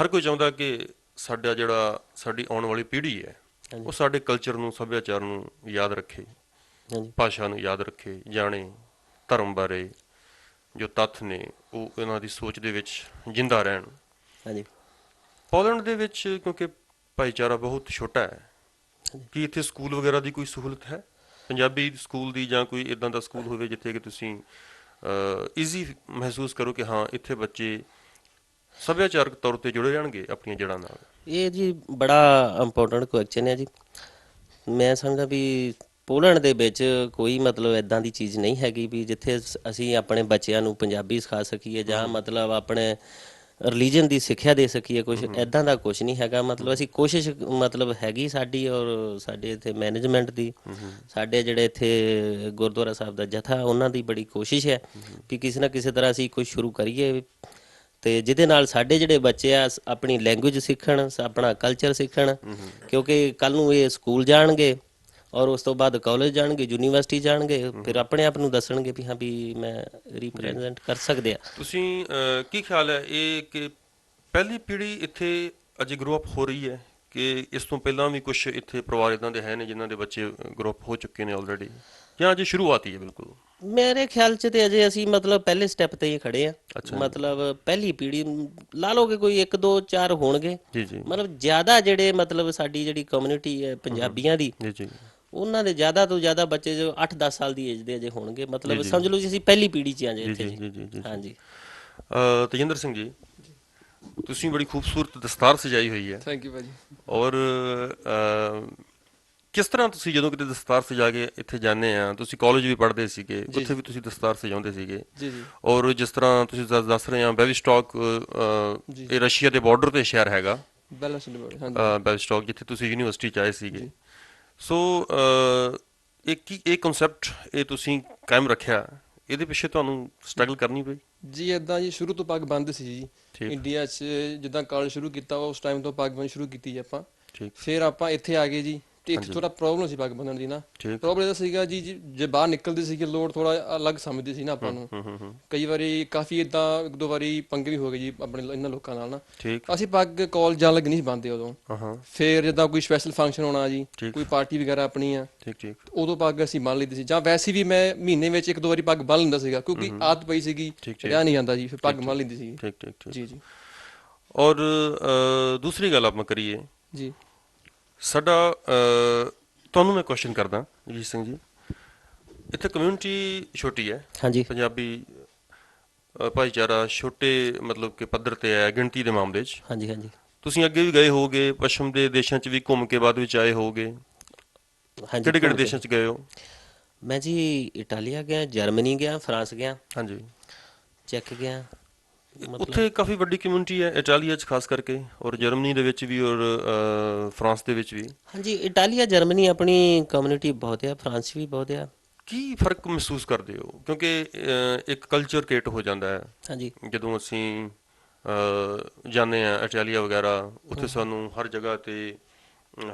ਹਰ ਕੋਈ ਚਾਹੁੰਦਾ ਕਿ ਸਾਡੀ ਆਉਣ ਵਾਲੀ ਪੀੜ੍ਹੀ ਹੈ ਉਹ ਸਾਡੇ ਕਲਚਰ ਨੂੰ, ਸੱਭਿਆਚਾਰ ਨੂੰ ਯਾਦ ਰੱਖੇ, ਭਾਸ਼ਾ ਨੂੰ ਯਾਦ ਰੱਖੇ, ਜਾਣੇ, ਧਰਮ ਬਾਰੇ ਜੋ ਤੱਥ ਨੇ ਉਹ ਇਹਨਾਂ ਦੀ ਸੋਚ ਦੇ ਵਿੱਚ ਜਿੰਦਾ ਰਹਿਣ। ਪੋਲੈਂਡ ਦੇ ਵਿੱਚ ਕਿਉਂਕਿ ਭਾਈਚਾਰਾ ਬਹੁਤ ਛੋਟਾ ਹੈ, ਕੀ ਇੱਥੇ ਸਕੂਲ ਵਗੈਰਾ ਦੀ ਕੋਈ ਸਹੂਲਤ ਹੈ, ਪੰਜਾਬੀ ਸਕੂਲ ਦੀ, ਜਾਂ ਕੋਈ ਇਦਾਂ ਦਾ ਸਕੂਲ ਹੋਵੇ ਜਿੱਥੇ ਕਿ ਤੁਸੀਂ ਈਜ਼ੀ ਮਹਿਸੂਸ ਕਰੋ ਕਿ ਹਾਂ ਇੱਥੇ ਬੱਚੇ ਸੱਭਿਆਚਾਰਕ ਤੌਰ ਤੇ ਜੁੜੇ ਜਾਣਗੇ ਆਪਣੀਆਂ ਜੜ੍ਹਾਂ ਨਾਲ? ਇਹ ਜੀ ਬੜਾ ਇੰਪੋਰਟੈਂਟ ਕੁਐਸਚਨ ਹੈ ਜੀ। ਮੈਂ ਸਮਝਦਾ ਵੀ ਪੋਲੈਂਡ ਦੇ ਵਿੱਚ ਕੋਈ ਮਤਲਬ ਇਦਾਂ ਦੀ ਚੀਜ਼ ਨਹੀਂ ਹੈਗੀ ਵੀ ਜਿੱਥੇ ਅਸੀਂ ਆਪਣੇ ਬੱਚਿਆਂ ਨੂੰ ਪੰਜਾਬੀ ਸਿਖਾ ਸਕੀਏ ਜਾਂ ਮਤਲਬ ਆਪਣੇ ਰਿਲੀਜਨ ਦੀ ਸਿੱਖਿਆ ਦੇ ਸਕੀਏ, ਕੁਝ ਇਦਾਂ ਦਾ ਕੁਝ ਨਹੀਂ ਹੈਗਾ। ਮਤਲਬ ਅਸੀਂ ਕੋਸ਼ਿਸ਼ ਮਤਲਬ ਹੈਗੀ ਸਾਡੀ, ਔਰ ਸਾਡੇ ਇੱਥੇ ਮੈਨੇਜਮੈਂਟ ਦੀ, ਸਾਡੇ ਜਿਹੜੇ ਇੱਥੇ ਗੁਰਦੁਆਰਾ ਸਾਹਿਬ ਦਾ ਜਥਾ, ਉਹਨਾਂ ਦੀ ਬੜੀ ਕੋਸ਼ਿਸ਼ ਹੈ ਕਿ ਕਿਸੇ ਨਾ ਕਿਸੇ ਤਰ੍ਹਾਂ ਅਸੀਂ ਕੁਝ ਸ਼ੁਰੂ ਕਰੀਏ ਤੇ ਜਿਹਦੇ ਨਾਲ ਸਾਡੇ ਜਿਹੜੇ ਬੱਚੇ ਆ ਆਪਣੀ ਲੈਂਗੁਏਜ ਸਿੱਖਣ, ਆਪਣਾ ਕਲਚਰ ਸਿੱਖਣ, ਕਿਉਂਕਿ ਕੱਲ ਨੂੰ ਇਹ ਸਕੂਲ ਜਾਣਗੇ ਔਰ ਉਸ ਤੋਂ ਬਾਅਦ ਕਾਲਜ ਜਾਣਗੇ, ਯੂਨੀਵਰਸਿਟੀ ਜਾਣਗੇ, ਫਿਰ ਆਪਣੇ ਆਪ ਨੂੰ ਦੱਸਣਗੇ ਵੀ ਹਾਂ ਵੀ ਮੈਂ ਰਿਪਰੈਜ਼ੈਂਟ ਕਰ ਸਕਦੇ ਆ। ਤੁਸੀਂ ਕੀ ਖਿਆਲ ਹੈ ਇਹ ਕਿ ਪਹਿਲੀ ਪੀੜ੍ਹੀ ਇੱਥੇ ਅਜੇ ਗਰੋ ਅਪ ਹੋ ਰਹੀ ਹੈ, ਕਿ ਇਸ ਤੋਂ ਪਹਿਲਾਂ ਵੀ ਕੁਝ ਇੱਥੇ ਪਰਿਵਾਰ ਇਦਾਂ ਦੇ ਹੈ ਨੇ ਜਿਨ੍ਹਾਂ ਦੇ ਬੱਚੇ ਗਰੋ ਅਪ ਹੋ ਚੁੱਕੇ ਨੇ ਆਲਰੇਡੀ, ਜਾਂ ਅਜੇ ਸ਼ੁਰੂਆਤੀ ਹੈ ਬਿਲਕੁਲ? ਮੇਰੇ ਖਿਆਲ 'ਚ ਤੇ ਅਜੇ ਅਸੀਂ ਮਤਲਬ ਪਹਿਲੇ ਸਟੈਪ ਤੇ ਹੀ ਖੜੇ ਆ। ਮਤਲਬ ਪਹਿਲੀ ਪੀੜ੍ਹੀ ਲਾ ਲਓ ਕਿ ਕੋਈ 1 2 4 ਹੋਣਗੇ, ਜੀ ਜੀ ਮਤਲਬ ਜ਼ਿਆਦਾ ਜਿਹੜੇ ਮਤਲਬ ਸਾਡੀ ਜਿਹੜੀ ਕਮਿਊਨਿਟੀ ਹੈ ਪੰਜਾਬੀਆਂ ਦੀ, ਜੀ ਜੀ ਉਹਨਾਂ ਦੇ ਜ਼ਿਆਦਾ ਤੋਂ ਜ਼ਿਆਦਾ ਬੱਚੇ ਜੋ 8-10 ਸਾਲ ਦੀ ਏਜ ਦੇ ਅਜੇ ਹੋਣਗੇ। ਮਤਲਬ ਸਮਝ ਲਓ ਜੀ ਅਸੀਂ ਪਹਿਲੀ ਪੀੜ੍ਹੀ 'ਚ ਆ ਜੇ ਇੱਥੇ ਜੀ। ਹਾਂਜੀ। ਤੇਜਿੰਦਰ ਸਿੰਘ ਜੀ, ਤੁਸੀਂ ਬੜੀ ਖੂਬਸੂਰਤ ਦਸਤਾਰ ਸਜਾਈ ਹੋਈ ਹੈ, ਥੈਂਕ ਯੂ ਭਾਜੀ। ਔਰ ਕਿਸ ਤਰ੍ਹਾਂ ਤੁਸੀਂ ਜਦੋਂ ਕਿਤੇ ਦਸਤਾਰ ਸਜਾ ਕੇ ਇੱਥੇ ਜਾਂਦੇ ਆ, ਤੁਸੀਂ ਕਾਲਜ ਵੀ ਪੜ੍ਹਦੇ ਸੀਗੇ, ਉੱਥੇ ਵੀ ਤੁਸੀਂ ਦਸਤਾਰ ਸਜਾਉਂਦੇ ਸੀਗੇ, ਜੀ ਜੀ। ਔਰ ਜਿਸ ਤਰ੍ਹਾਂ ਤੁਸੀਂ ਦੱਸ ਰਹੇ ਆ ਬੈਵਿਸਟੋਕ, ਇਹ ਰਸ਼ੀਆ ਦੇ ਬਾਰਡਰ ਤੇ ਸ਼ਹਿਰ ਹੈਗਾ, ਬੈਵਿਸਟੋਕ, ਜਿੱਥੇ ਤੁਸੀਂ ਯੂਨੀਵਰਸਿਟੀ 'ਚ ਆਏ ਸੀਗੇ। ਸੋ ਇਹ ਕਨਸੈਪਟ ਇਹ ਤੁਸੀਂ ਕਾਇਮ ਰੱਖਿਆ, ਇਹਦੇ ਪਿੱਛੇ ਤੁਹਾਨੂੰ ਸਟਰਗਲ ਕਰਨੀ ਪਈ? ਜੀ ਇੱਦਾਂ ਜੀ, ਸ਼ੁਰੂ ਤੋਂ ਪੱਗ ਬੰਨ੍ਹਦੇ ਸੀ ਜੀ ਇੰਡੀਆ 'ਚ, ਜਿੱਦਾਂ ਕਾਲਜ ਸ਼ੁਰੂ ਕੀਤਾ ਉਸ ਟਾਈਮ ਤੋਂ ਪੱਗ ਬੰਨ੍ਹਣੀ ਸ਼ੁਰੂ ਕੀਤੀ ਜੀ ਆਪਾਂ। ਫਿਰ ਆਪਾਂ ਇੱਥੇ ਆ ਗਏ ਜੀ, ਤੇ ਇੱਥੇ ਥੋੜਾ ਪ੍ਰੋਬਲਮ ਸੀ ਪੱਗ ਬੰਨ੍ਹਣ ਦੀ ਨਾ। ਪ੍ਰੋਬਲਮ ਇਹਦਾ ਸੀਗਾ ਜੀ, ਜੇ ਬਾਹਰ ਨਿਕਲਦੇ ਸੀਗੇ ਲੋੜ ਥੋੜਾ ਅਲੱਗ ਸਮਝਦੇ ਸੀ ਨਾ ਆਪਾਂ ਨੂੰ। ਕਈ ਵਾਰੀ ਕਾਫੀ ਇਦਾਂ 1 2 ਵਾਰੀ ਪੰਗੇ ਵੀ ਹੋ ਗਏ ਜੀ ਆਪਣੇ ਇਹਨਾਂ ਲੋਕਾਂ ਨਾਲ ਨਾ। ਅਸੀਂ ਪੱਗ ਕਾਲਜ ਜਾਣ ਲੱਗੇ ਨਹੀਂ ਸੀ ਬੰਨ੍ਹਦੇ ਉਦੋਂ। ਫਿਰ ਜਿੱਦਾਂ ਕੋਈ ਸਪੈਸ਼ਲ ਫੰਕਸ਼ਨ ਹੋਣਾ ਜੀ, ਕੋਈ ਪਾਰਟੀ ਵਗੈਰਾ ਆਪਣੀ ਆ, ਉਦੋਂ ਪੱਗ ਅਸੀਂ ਬੰਨ੍ਹ ਲਈਦੀ ਸੀ। ਜਾਂ ਵੈਸੇ ਵੀ ਮੈਂ ਮਹੀਨੇ ਵਿੱਚ 1 2 ਵਾਰੀ ਪੱਗ ਬੰਨ੍ਹ ਲੈਂਦਾ ਸੀਗਾ, ਕਿਉਂਕਿ ਆਦਤ ਪਈ ਸੀਗੀ, ਰਿਹਾ ਨਹੀਂ ਜਾਂਦਾ ਜੀ, ਫਿਰ ਪੱਗ ਬੰਨ੍ਹ ਲੈਂਦੀ ਸੀ ਜੀ ਜੀ। ਔਰ ਦੂਸਰੀ ਗੱਲ ਆਪਾਂ ਕਰੀਏ ਜੀ, ਸਾਡਾ ਤੁਹਾਨੂੰ ਮੈਂ ਕੁਐਸਚਨ ਕਰਦਾ ਜੀਤ ਸਿੰਘ ਜੀ, ਇੱਥੇ ਕਮਿਊਨਿਟੀ ਛੋਟੀ ਹੈ, ਹਾਂਜੀ, ਪੰਜਾਬੀ ਭਾਈਚਾਰਾ ਛੋਟੇ ਮਤਲਬ ਕਿ ਪੱਧਰ ਤੇ ਹੈ ਗਿਣਤੀ ਦੇ ਮਾਮਲੇ 'ਚ। ਹਾਂਜੀ ਹਾਂਜੀ। ਤੁਸੀਂ ਅੱਗੇ ਵੀ ਗਏ ਹੋਵੋਗੇ, ਪੱਛਮ ਦੇ ਦੇਸ਼ਾਂ 'ਚ ਵੀ ਘੁੰਮ ਕੇ ਬਾਅਦ ਵਿੱਚ ਆਏ ਹੋਵੋਗੇ, ਕਿਹੜੇ ਕਿਹੜੇ ਦੇਸ਼ਾਂ 'ਚ ਗਏ ਹੋ? ਮੈਂ ਜੀ ਇਟਾਲੀਆ ਗਿਆ, ਜਰਮਨੀ ਗਿਆ, ਫਰਾਂਸ ਗਿਆ, ਹਾਂਜੀ, ਚੈੱਕ ਗਿਆ। ਉੱਥੇ ਕਾਫੀ ਵੱਡੀ ਕਮਿਊਨਿਟੀ ਹੈ ਇਟਾਲੀਆ 'ਚ ਖਾਸ ਕਰਕੇ, ਔਰ ਜਰਮਨੀ ਦੇ ਵਿੱਚ ਵੀ, ਔਰ ਫਰਾਂਸ ਦੇ ਵਿੱਚ ਵੀ। ਹਾਂਜੀ, ਇਟਾਲੀਆ ਜਰਮਨੀ ਆਪਣੀ ਕਮਿਊਨਿਟੀ ਬਹੁਤ ਆ, ਫਰਾਂਸ ਵੀ ਬਹੁਤ ਆ। ਕੀ ਫਰਕ ਮਹਿਸੂਸ ਕਰਦੇ ਹੋ? ਕਿਉਂਕਿ ਇੱਕ ਕਲਚਰ ਕ੍ਰੀਏਟ ਹੋ ਜਾਂਦਾ ਹੈ। ਹਾਂਜੀ, ਜਦੋਂ ਅਸੀਂ ਜਾਂਦੇ ਹਾਂ ਇਟਾਲੀਆ ਵਗੈਰਾ, ਉੱਥੇ ਸਾਨੂੰ ਹਰ ਜਗ੍ਹਾ ਤੇ,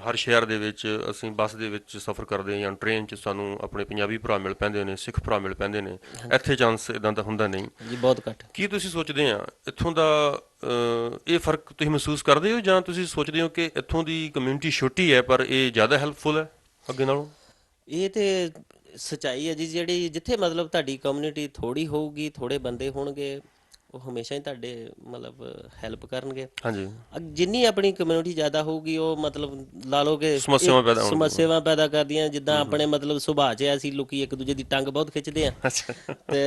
ਹਰ ਸ਼ਹਿਰ ਦੇ ਵਿੱਚ ਅਸੀਂ ਬੱਸ ਦੇ ਵਿੱਚ ਸਫ਼ਰ ਕਰਦੇ ਹਾਂ ਜਾਂ ਟ੍ਰੇਨ 'ਚ ਸਾਨੂੰ ਆਪਣੇ ਪੰਜਾਬੀ ਭਰਾ ਮਿਲ ਪੈਂਦੇ ਨੇ, ਸਿੱਖ ਭਰਾ ਮਿਲ ਪੈਂਦੇ ਨੇ। ਇੱਥੇ ਚਾਂਸ ਇੱਦਾਂ ਦਾ ਹੁੰਦਾ ਨਹੀਂ ਜੀ, ਬਹੁਤ ਘੱਟ। ਕੀ ਤੁਸੀਂ ਸੋਚਦੇ ਆ ਇੱਥੋਂ ਦਾ ਇਹ ਫਰਕ ਤੁਸੀਂ ਮਹਿਸੂਸ ਕਰਦੇ ਹੋ, ਜਾਂ ਤੁਸੀਂ ਸੋਚਦੇ ਹੋ ਕਿ ਇੱਥੋਂ ਦੀ ਕਮਿਊਨਿਟੀ ਛੋਟੀ ਹੈ ਪਰ ਇਹ ਜ਼ਿਆਦਾ ਹੈਲਪਫੁਲ ਹੈ ਅੱਗੇ ਨਾਲੋਂ? ਇਹ ਤੇ ਸੱਚਾਈ ਹੈ ਜੀ, ਜਿਹੜੀ ਜਿੱਥੇ ਮਤਲਬ ਤੁਹਾਡੀ ਕਮਿਊਨਿਟੀ ਥੋੜੀ ਹੋਊਗੀ, ਥੋੜੇ ਬੰਦੇ ਹੋਣਗੇ, ਉਹ ਹਮੇਸ਼ਾ ਹੀ ਤੁਹਾਡੇ ਮਤਲਬ ਹੈਲਪ ਕਰਨਗੇ। ਹਾਂਜੀ। ਜਿੰਨੀ ਆਪਣੀ ਕਮਿਊਨਿਟੀ ਜ਼ਿਆਦਾ ਹੋਊਗੀ, ਉਹ ਮਤਲਬ ਲਾ ਲਓ ਕਿ ਸਮੱਸਿਆਵਾਂ ਪੈਦਾ ਕਰਦੀਆਂ। ਜਿੱਦਾਂ ਆਪਣੇ ਮਤਲਬ ਸੁਭਾਅ 'ਚ ਅਸੀਂ ਲੋਕੀ ਇੱਕ ਦੂਜੇ ਦੀ ਟੰਗ ਬਹੁਤ ਖਿੱਚਦੇ ਆ, ਤੇ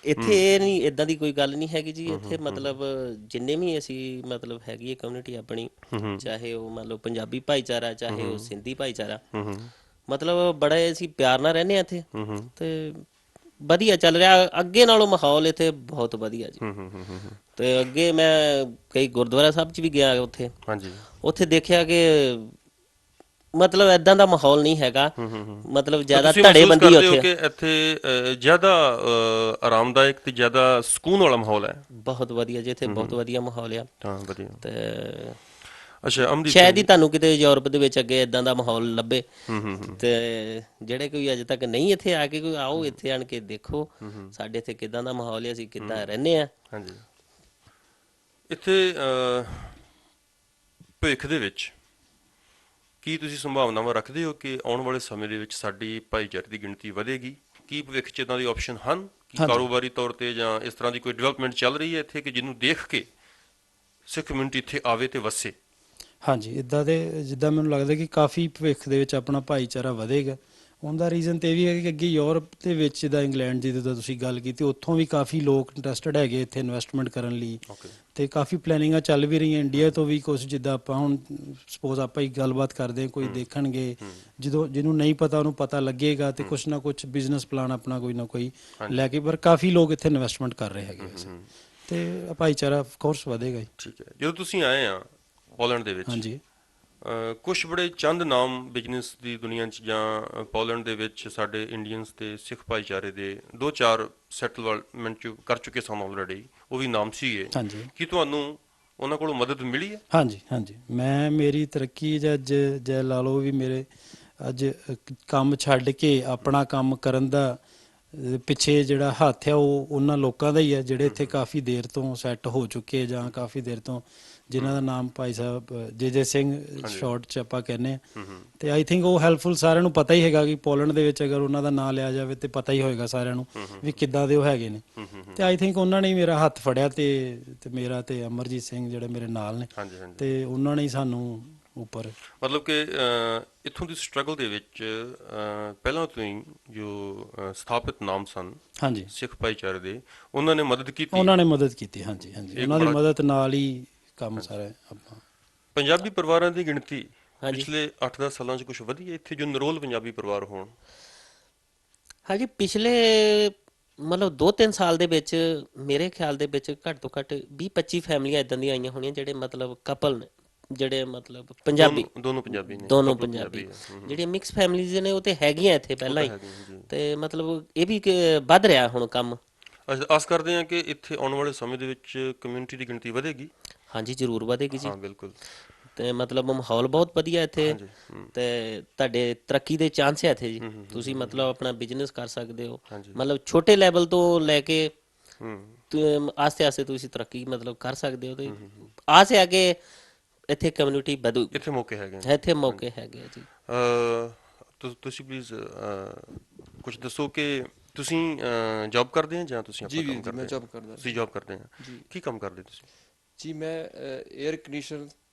ਇੱਥੇ ਇਹ ਨਹੀਂ, ਇਦਾਂ ਦੀ ਕੋਈ ਗੱਲ ਨਹੀਂ ਹੈਗੀ ਜੀ। ਇੱਥੇ ਮਤਲਬ ਜਿੰਨੇ ਵੀ ਅਸੀਂ ਮਤਲਬ ਹੈਗੀ ਹੈ ਕਮਿਊਨਿਟੀ ਆਪਣੀ, ਚਾਹੇ ਉਹ ਮੰਨ ਲਓ ਪੰਜਾਬੀ ਭਾਈਚਾਰਾ, ਚਾਹੇ ਉਹ ਸਿੰਧੀ ਭਾਈਚਾਰਾ, ਮਤਲਬ ਬੜਾ ਅਸੀਂ ਪਿਆਰ ਨਾਲ ਰਹਿੰਦੇ ਆ ਇੱਥੇ, ਤੇ ਵਧੀਆ ਚੱਲ ਰਿਹਾ। ਅੱਗੇ ਨਾਲੋਂ ਮਾਹੌਲ ਇੱਥੇ ਬਹੁਤ ਵਧੀਆ ਜੀ। ਤੇ ਅੱਗੇ ਮੈਂ ਕਈ ਗੁਰਦੁਆਰਾ ਸਾਹਿਬ 'ਚ ਵੀ ਗਿਆ ਉੱਥੇ, ਉੱਥੇ ਦੇਖਿਆ ਕਿ ਮਤਲਬ ਏਦਾਂ ਦਾ ਮਾਹੌਲ ਨਹੀਂ ਹੈਗਾ, ਮਤਲਬ ਜ਼ਿਆਦਾ ਧੜੇਬੰਦੀ ਉੱਥੇ। ਕਿ ਇੱਥੇ ਜ਼ਿਆਦਾ ਆਰਾਮਦਾਇਕ ਤੇ ਜ਼ਿਆਦਾ ਸਕੂਨ ਵਾਲਾ ਮਾਹੌਲ ਹੈ? ਬਹੁਤ ਵਧੀਆ ਜੀ, ਇੱਥੇ ਬਹੁਤ ਵਧੀਆ ਮਾਹੌਲ ਆ। ਵਧੀਆ। ਤੇ ਅੱਛਾ, ਸ਼ਾਇਦ ਹੀ ਤੁਹਾਨੂੰ ਕਿਤੇ ਯੂਰਪ ਦੇ ਵਿੱਚ ਅੱਗੇ ਇਦਾਂ ਦਾ ਮਾਹੌਲ ਲੱਭੇ। ਤੇ ਜਿਹੜੇ ਕੋਈ ਅਜੇ ਤੱਕ ਨਹੀਂ ਇੱਥੇ ਆ ਕੇ, ਕੋਈ ਆਓ ਇੱਥੇ ਆਣ ਕੇ ਦੇਖੋ ਸਾਡੇ ਇੱਥੇ ਕਿੱਦਾਂ ਦਾ ਮਾਹੌਲ ਹੈ, ਅਸੀਂ ਕਿੱਦਾਂ ਰਹਿੰਦੇ ਆ। ਹਾਂਜੀ, ਇੱਥੇ ਭਵਿੱਖ ਦੇ ਵਿੱਚ ਕੀ ਤੁਸੀਂ ਸੰਭਾਵਨਾਵਾਂ ਰੱਖਦੇ ਹੋ ਕਿ ਆਉਣ ਵਾਲੇ ਸਮੇਂ ਦੇ ਵਿੱਚ ਸਾਡੀ ਭਾਈਚਾਰੇ ਦੀ ਗਿਣਤੀ ਵਧੇਗੀ? ਕੀ ਭਵਿੱਖ 'ਚ ਇੱਦਾਂ ਦੇ ਆਪਸ਼ਨ ਹਨ ਕਿ ਕਾਰੋਬਾਰੀ ਤੌਰ ਤੇ ਜਾਂ ਇਸ ਤਰ੍ਹਾਂ ਦੀ ਕੋਈ ਡਿਵੈਲਪਮੈਂਟ ਚੱਲ ਰਹੀ ਹੈ ਇੱਥੇ ਕਿ ਜਿਹਨੂੰ ਦੇਖ ਕੇ ਸਿੱਖ ਕਮਿਊਨਿਟੀ ਇੱਥੇ ਆਵੇ ਤੇ ਵਸੇ? ਹਾਂਜੀ, ਇਦਾਂ ਦੇ ਜਿੱਦਾਂ ਮੈਨੂੰ ਲੱਗਦਾ ਕਿ ਕਾਫੀ ਭਵਿੱਖ ਦੇ ਵਿੱਚ ਆਪਣਾ ਭਾਈਚਾਰਾ ਵਧੇਗਾ। ਉਹਦਾ ਰੀਜ਼ਨ ਤੇ ਇਹ ਵੀ ਹੈ ਕਿ ਅੱਗੇ ਯੂਰਪ ਦੇ ਵਿੱਚ, ਜਿੱਦਾਂ ਇੰਗਲੈਂਡ ਦੀ ਜਿੱਦਾਂ ਤੁਸੀਂ ਗੱਲ ਕੀਤੀ, ਉੱਥੋਂ ਵੀ ਕਾਫੀ ਲੋਕ ਇੰਟਰਸਟਡ ਹੈਗੇ ਇੱਥੇ ਇਨਵੈਸਟਮੈਂਟ ਕਰਨ ਲਈ, ਓਕੇ। ਤੇ ਕਾਫੀ ਪਲੈਨਿੰਗਾਂ ਚੱਲ ਵੀ ਰਹੀਆਂ ਇੰਡੀਆ ਤੋਂ ਵੀ ਕੁਝ। ਜਿੱਦਾਂ ਆਪਾਂ ਹੁਣ ਸਪੋਜ਼ ਆਪਾਂ ਹੀ ਗੱਲਬਾਤ ਕਰਦੇ ਹਾਂ, ਕੋਈ ਦੇਖਣਗੇ, ਜਦੋਂ ਜਿਹਨੂੰ ਨਹੀਂ ਪਤਾ ਉਹਨੂੰ ਪਤਾ ਲੱਗੇਗਾ, ਤੇ ਕੁਛ ਨਾ ਕੁਛ ਬਿਜ਼ਨਸ ਪਲਾਨ ਆਪਣਾ ਕੋਈ ਨਾ ਕੋਈ ਲੈ ਕੇ, ਪਰ ਕਾਫੀ ਲੋਕ ਇੱਥੇ ਇਨਵੈਸਟਮੈਂਟ ਕਰ ਰਹੇ ਹੈਗੇ ਵੈਸੇ, ਤੇ ਭਾਈਚਾਰਾ ਆਫ ਕੋਰਸ ਵਧੇਗਾ ਜੀ। ਠੀਕ ਹੈ। ਜਦੋਂ ਤੁਸੀਂ ਆਏ ਆ ਪੋਲੈਂਡ ਦੇ ਵਿੱਚ, ਹਾਂਜੀ ਕੁਝ ਬੜੇ ਚੰਦ ਨਾਮ ਬਿਜ਼ਨਸ ਦੀ ਦੁਨੀਆ 'ਚ ਜਾਂ ਪੋਲੈਂਡ ਦੇ ਵਿੱਚ ਸਾਡੇ ਇੰਡੀਅਨਸ ਤੇ ਸਿੱਖ ਭਾਈਚਾਰੇ ਦੇ 2-4 ਸੈਟਲਮੈਂਟ ਕਰ ਚੁੱਕੇ ਸਨ ਆਲਰੇਡੀ, ਉਹ ਵੀ ਨਾਮ ਸੀਗੇ। ਹਾਂਜੀ ਕੀ ਤੁਹਾਨੂੰ ਉਹਨਾਂ ਕੋਲੋਂ ਮਦਦ ਮਿਲੀ ਹੈ? ਹਾਂਜੀ ਹਾਂਜੀ, ਮੇਰੀ ਤਰੱਕੀ ਜਾਂ ਲਾ ਲਓ ਵੀ ਮੇਰੇ ਅੱਜ ਕੰਮ ਛੱਡ ਕੇ ਆਪਣਾ ਕੰਮ ਕਰਨ ਦਾ ਪਿੱਛੇ ਜਿਹੜਾ ਹੱਥ ਆ ਉਹ ਉਹਨਾਂ ਲੋਕਾਂ ਦਾ ਹੀ ਹੈ, ਜਿਹੜੇ ਇੱਥੇ ਕਾਫੀ ਦੇਰ ਤੋਂ ਸੈੱਟ ਹੋ ਚੁੱਕੇ, ਜਾਂ ਕਾਫੀ ਦੇਰ ਤੋਂ, ਜਿਨ੍ਹਾਂ ਦਾ ਨਾਮ ਭਾਈ ਸਾਹਿਬ ਜੇ ਸਿੰਘ ਸ਼ਾਰਟ 'ਚ ਆਪਾਂ ਕਹਿੰਦੇ ਹਾਂ। ਤੇ ਆਈ ਥਿੰਕ ਉਹ ਹੈਲਪਫੁਲ, ਸਾਰਿਆਂ ਨੂੰ ਪਤਾ ਹੀ ਹੈਗਾ ਕਿ ਪੋਲੈਂਡ ਦੇ ਵਿੱਚ ਅਗਰ ਉਹਨਾਂ ਦਾ ਨਾਂ ਲਿਆ ਜਾਵੇ ਤੇ ਪਤਾ ਹੀ ਹੋਏਗਾ ਸਾਰਿਆਂ ਨੂੰ ਵੀ ਕਿੱਦਾਂ ਦੇ ਉਹ ਹੈਗੇ ਨੇ। ਤੇ ਆਈ ਥਿੰਕ ਉਹਨਾਂ ਨੇ ਹੀ ਮੇਰਾ ਹੱਥ ਫੜਿਆ, ਤੇ ਮੇਰਾ ਤੇ ਅਮਰਜੀਤ ਸਿੰਘ ਜਿਹੜੇ ਮੇਰੇ ਨਾਲ ਨੇ, ਤੇ ਉਹਨਾਂ ਨੇ ਹੀ ਸਾਨੂੰ ਉੱਪਰ, ਮਤਲਬ ਕਿ ਇੱਥੋਂ ਦੀ ਸਟਰਗਲ ਦੇ ਵਿੱਚ ਪਹਿਲਾਂ ਤੋਂ ਹੀ ਜੋ ਸਥਾਪਿਤ ਨਾਮ ਸਨ ਹਾਂਜੀ ਸਿੱਖ ਭਾਈਚਾਰੇ ਦੇ, ਉਹਨਾਂ ਨੇ ਮਦਦ ਕੀਤੀ। ਉਹਨਾਂ ਨੇ ਮਦਦ ਕੀਤੀ, ਹਾਂਜੀ ਹਾਂਜੀ, ਉਹਨਾਂ ਦੀ ਮਦਦ ਨਾਲ ਹੀ ਕੰਮ ਸਾਰਾ ਆਪਾਂ। ਪੰਜਾਬੀ ਪਰਿਵਾਰਾਂ ਦੀ ਗਿਣਤੀ ਪਿਛਲੇ 8-10 ਸਾਲਾਂ 'ਚ ਕੁਝ ਵਧੀ ਹੈ ਇੱਥੇ, ਜੋ ਨਿਰੋਲ ਪੰਜਾਬੀ ਪਰਿਵਾਰ ਹੋਣ? ਹਾਂਜੀ, ਪਿਛਲੇ ਮਤਲਬ 2-3 ਸਾਲ ਦੇ ਵਿੱਚ ਮੇਰੇ ਖਿਆਲ ਦੇ ਵਿੱਚ ਘੱਟ ਤੋਂ ਘੱਟ 20-25 ਫੈਮਲੀਆਂ ਇਦਾਂ ਦੀਆਂ ਆਈਆਂ ਹੋਣੀਆਂ, ਜਿਹੜੇ ਮਤਲਬ ਕਪਲ ਨੇ, ਜਿਹੜੇ ਮਤਲਬ ਪੰਜਾਬੀ, ਦੋਨੋਂ ਪੰਜਾਬੀ ਨੇ, ਦੋਨੋਂ ਪੰਜਾਬੀ, ਜਿਹੜੀਆਂ ਮਿਕਸ ਫੈਮਲੀਜ਼ ਨੇ ਉਹ ਤੇ ਹੈਗੀਆਂ ਇੱਥੇ ਪਹਿਲਾਂ ਹੀ, ਤੇ ਮਤਲਬ ਇਹ ਵੀ ਵੱਧ ਰਿਹਾ ਹੁਣ ਕੰਮ। ਅਸੀਂ ਆਸ ਕਰਦੇ ਹਾਂ ਕਿ ਇੱਥੇ ਆਉਣ ਵਾਲੇ ਸਮੇਂ ਦੇ ਵਿੱਚ ਕਮਿਊਨਿਟੀ ਦੀ ਗਿਣਤੀ ਵਧੇਗੀ। ਹਾਂਜੀ, ਜ਼ਰੂਰ ਵਧੇਗੀ ਜੀ। ਹਾਂ ਬਿਲਕੁਲ। ਤੇ ਮਤਲਬ ਮਾਹੌਲ ਬਹੁਤ ਵਧੀਆ ਇੱਥੇ, ਤੇ ਤੁਹਾਡੇ ਤਰੱਕੀ ਦੇ ਚਾਂਸ ਹੈ ਇੱਥੇ ਜੀ। ਤੁਸੀਂ ਮਤਲਬ ਆਪਣਾ ਬਿਜ਼ਨਸ ਕਰ ਸਕਦੇ ਹੋ, ਮਤਲਬ ਛੋਟੇ ਲੈਵਲ ਤੋਂ ਲੈ ਕੇ ਆਸਤੇ ਆਸਤੇ ਤੁਸੀਂ ਤਰੱਕੀ ਮਤਲਬ ਕਰ ਸਕਦੇ ਹੋ, ਤੇ ਆਸ ਹੈ ਕਿ ਇੱਥੇ ਕਮਿਊਨਿਟੀ ਵਧੂ, ਇੱਥੇ ਮੌਕੇ ਹੈਗੇ, ਇੱਥੇ ਮੌਕੇ ਹੈਗੇ ਜੀ। ਤੁਸੀਂ ਪਲੀਜ਼ ਕੁਝ ਦੱਸੋ ਕਿ ਤੁਸੀਂ ਜੌਬ ਕਰਦੇ ਹੋ ਜਾਂ ਤੁਸੀਂ ਆਪਣਾ ਕੰਮ ਕਰਦੇ ਹੋ? ਮੈਂ ਜੌਬ ਕਰਦਾ। ਤੁਸੀਂ ਜੌਬ ਕਰਦੇ ਹੋ, ਕੀ ਕੰਮ ਕਰਦੇ ਤੁਸੀਂ? ਜੀ ਮੈਂ 에ਅਰ ਕੰਡੀਸ਼ਨਰ